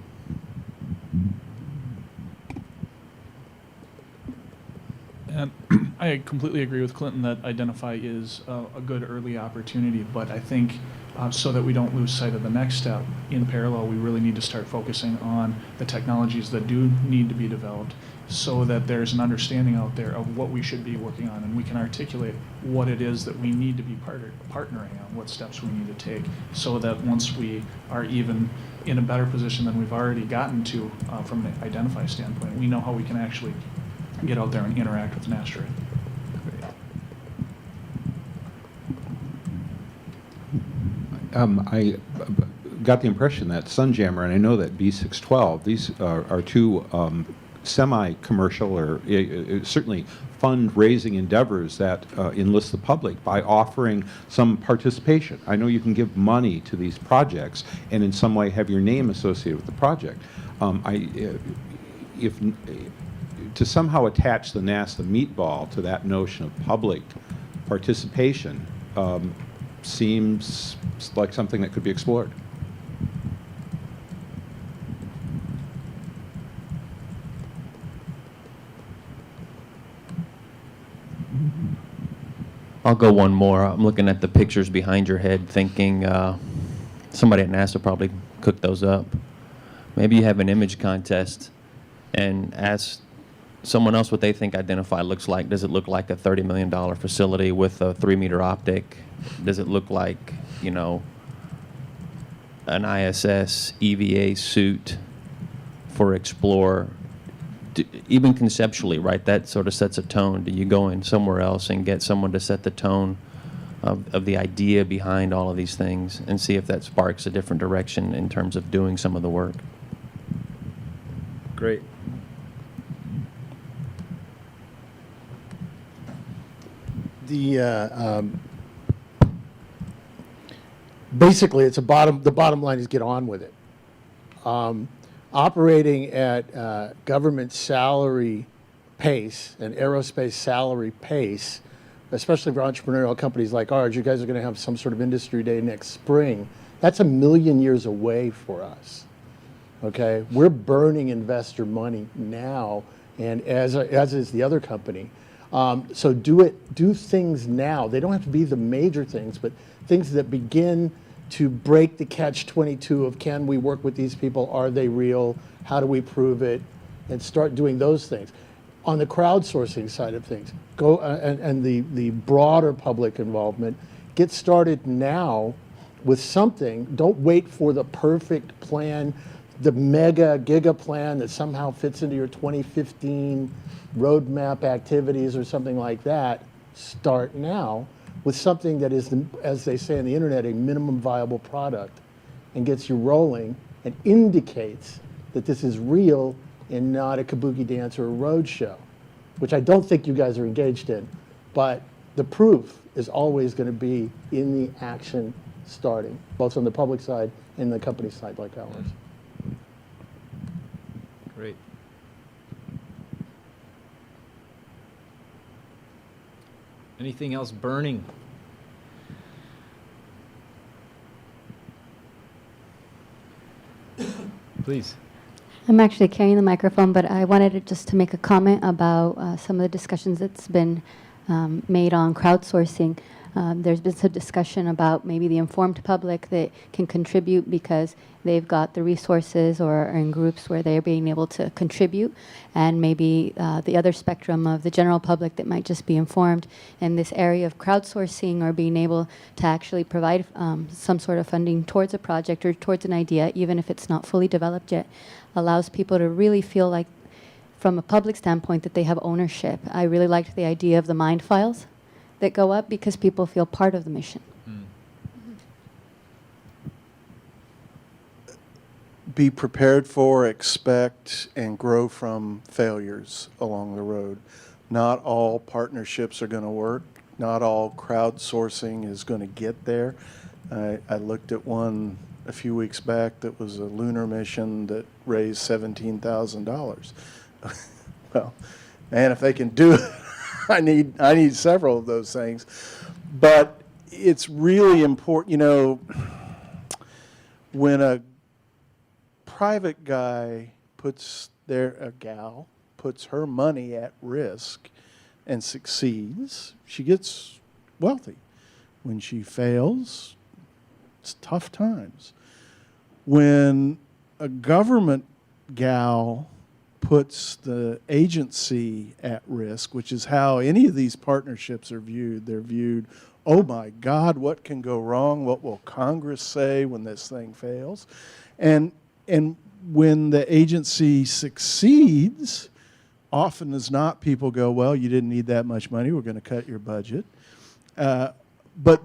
And I completely agree with Clinton that Identify is a good early opportunity, but I think so that we don't lose sight of the next step, in parallel, we really need to start focusing on the technologies that do need to be developed so that there's an understanding out there of what we should be working on, and we can articulate what it is that we need to be partnering on, what steps we need to take, so that once we are even in a better position than we've already gotten to from an Identify standpoint, we know how we can actually get out there and interact with an asteroid. I got the impression that Sunjammer, and I know that B612, these are two semi-commercial or certainly fundraising endeavors that enlist the public by offering some participation. I know you can give money to these projects and in some way have your name associated with the project. If to somehow attach the NASA meatball to that notion of public participation seems like something that could be explored. I'll go one more. I'm looking at the pictures behind your head thinking somebody at NASA probably cooked those up. Maybe you have an image contest and ask someone else what they think Identify looks like. Does it look like a $30 million facility with a 3-meter optic? Does it look like, you know, an ISS EVA suit for Explorer? Even conceptually, right, that sort of sets a tone. Do you go in somewhere else and get someone to set the tone of the idea behind all of these things and see if that sparks a different direction in terms of doing some of the work? Great. Basically, it's the bottom line is get on with it. Operating at government salary pace and aerospace salary pace, especially for entrepreneurial companies like ours, you guys are going to have some sort of industry day next spring. That's a million years away for us. Okay, we're burning investor money now, and as is the other company. So do things now. They don't have to be the major things, but things that begin to break the catch-22 of can we work with these people? Are they real? How do we prove it? And start doing those things. On the crowdsourcing side of things, go and the broader public involvement, get started now with something. Don't wait for the perfect plan, the mega giga plan that somehow fits into your 2015 roadmap activities or something like that. Start now with something that is, as they say on the internet, a minimum viable product, and gets you rolling and indicates that this is real and not a kabuki dance or a road show, which I don't think you guys are engaged in. But the proof is always going to be in the action starting, both on the public side and the company side like ours. Great. Anything else burning? Please. I'm actually carrying the microphone, but I wanted just to make a comment about some of the discussions that's been made on crowdsourcing. There's been some discussion about maybe the informed public that can contribute because they've got the resources or are in groups where they're being able to contribute, and maybe the other spectrum of the general public that might just be informed in this area of crowdsourcing or being able to actually provide some sort of funding towards a project or towards an idea, even if it's not fully developed yet, allows people to really feel like, from a public standpoint, that they have ownership. I really liked the idea of the mind files that go up because people feel part of the mission. Be prepared for, expect, and grow from failures along the road. Not all partnerships are going to work. Not all crowdsourcing is going to get there. I looked at one a few weeks back that was a lunar mission that raised $17,000. Well, man, if they can do it, I need several of those things. But it's really important, when a private guy a gal puts her money at risk and succeeds, she gets wealthy. When she fails, it's tough times. When a government gal puts the agency at risk, which is how any of these partnerships are viewed, they're viewed, oh my God, what can go wrong? What will Congress say when this thing fails? And when the agency succeeds, often as not, people go, well, you didn't need that much money, we're going to cut your budget. But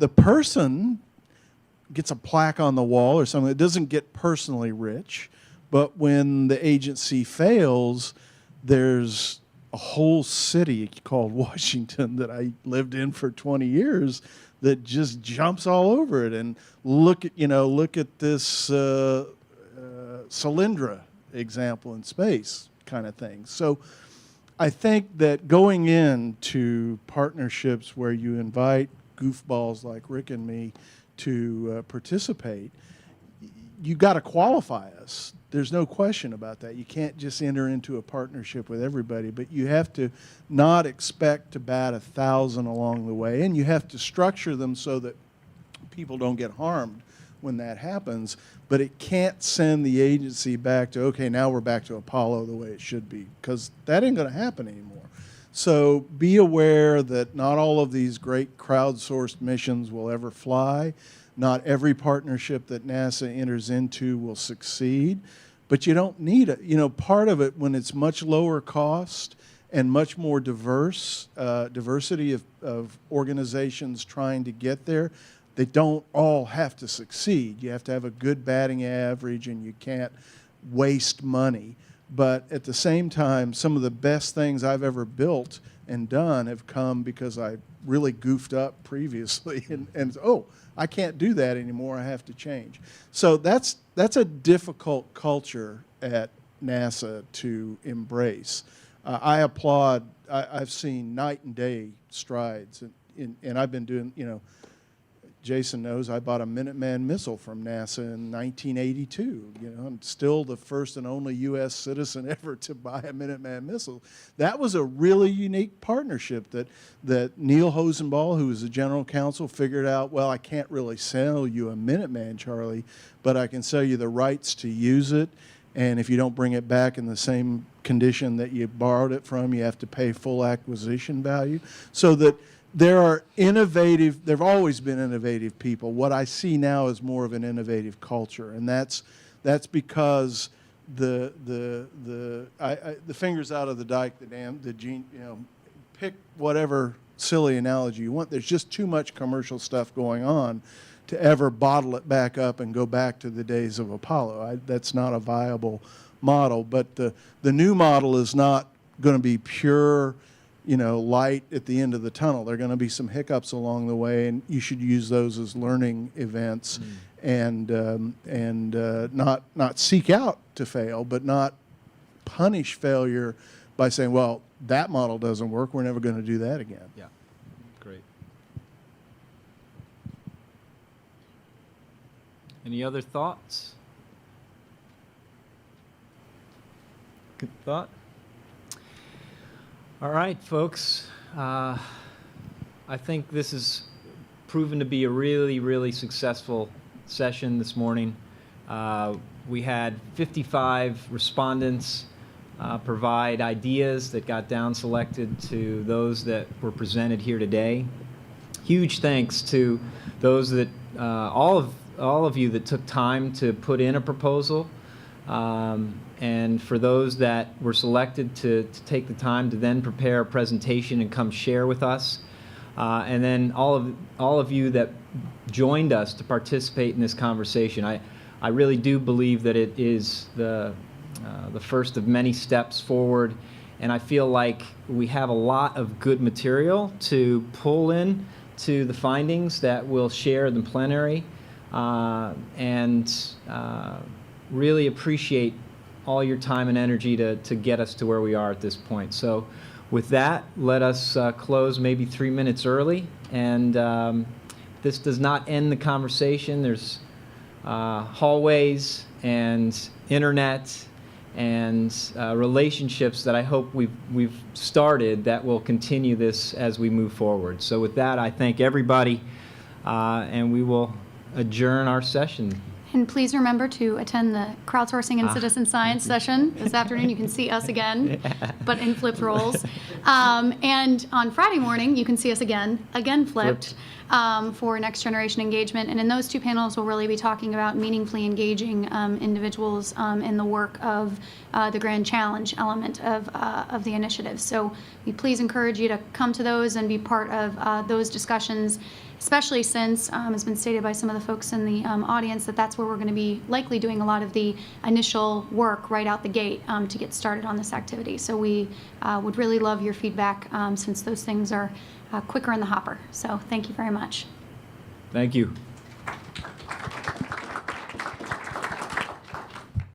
the person gets a plaque on the wall or something. It doesn't get personally rich, but when the agency fails, there's a whole city called Washington that I lived in for 20 years that just jumps all over it. And look at this Cylindra example in space kind of thing. So I think that going into partnerships where you invite goofballs like Rick and me to participate, you got to qualify us. There's no question about that. You can't just enter into a partnership with everybody, but you have to not expect to bat 1,000 along the way, and you have to structure them so that people don't get harmed when that happens. But it can't send the agency back to, okay, now we're back to Apollo the way it should be, because that ain't going to happen anymore. So be aware that not all of these great crowdsourced missions will ever fly. Not every partnership that NASA enters into will succeed, but you don't need it. Part of it, when it's much lower cost and much more diversity of organizations trying to get there, they don't all have to succeed. You have to have a good batting average, and you can't waste money. But at the same time, some of the best things I've ever built and done have come because I really goofed up previously, and I can't do that anymore. I have to change. So that's a difficult culture at NASA to embrace. I applaud. I've seen night and day strides, and I've been doing. Jason knows I bought a Minuteman missile from NASA in 1982. I'm still the first and only U.S. citizen ever to buy a Minuteman missile. That was a really unique partnership that Neil Hosenball, who was the general counsel, figured out, well, I can't really sell you a Minuteman, Charlie, but I can sell you the rights to use it, and if you don't bring it back in the same condition that you borrowed it from, you have to pay full acquisition value. So that there are innovative, there have always been innovative people. What I see now is more of an innovative culture, and that's because the finger's out of the dike, the gene, pick whatever silly analogy you want. There's just too much commercial stuff going on to ever bottle it back up and go back to the days of Apollo. That's not a viable model, but the new model is not going to be pure, light at the end of the tunnel. There are going to be some hiccups along the way, and you should use those as learning events, and not seek out to fail, but not punish failure by saying, well, that model doesn't work, we're never going to do that again. Yeah, great. Any other thoughts? Good thought. All right, folks. I think this has proven to be a really, really successful session this morning. We had 55 respondents provide ideas that got down selected to those that were presented here today. Huge thanks to those that, all of you that took time to put in a proposal. And for those that were selected to take the time to then prepare a presentation and come share with us, and then all of you that joined us to participate in this conversation. I really do believe that it is the first of many steps forward, and I feel like we have a lot of good material to pull in to the findings that we'll share in the plenary, and really appreciate all your time and energy to get us to where we are at this point. So With that, let us close maybe 3 minutes early. And this does not end the conversation. There's hallways and internet and relationships that I hope we've started that will continue this as we move forward. So with that, I thank everybody, and we will adjourn our session. And please remember to attend the crowdsourcing and citizen science session this afternoon. You can see us again, but in flipped roles. And on Friday morning, you can see us again flipped, for next generation engagement. And in those two panels, we'll really be talking about meaningfully engaging individuals in the work of the grand challenge element of the initiative. So we please encourage you to come to those and be part of those discussions, especially since, has been stated by some of the folks in the audience, that's where we're going to be likely doing a lot of the initial work right out the gate to get started on this activity. So we would really love your feedback since those things are quicker in the hopper. So thank you very much. Thank you.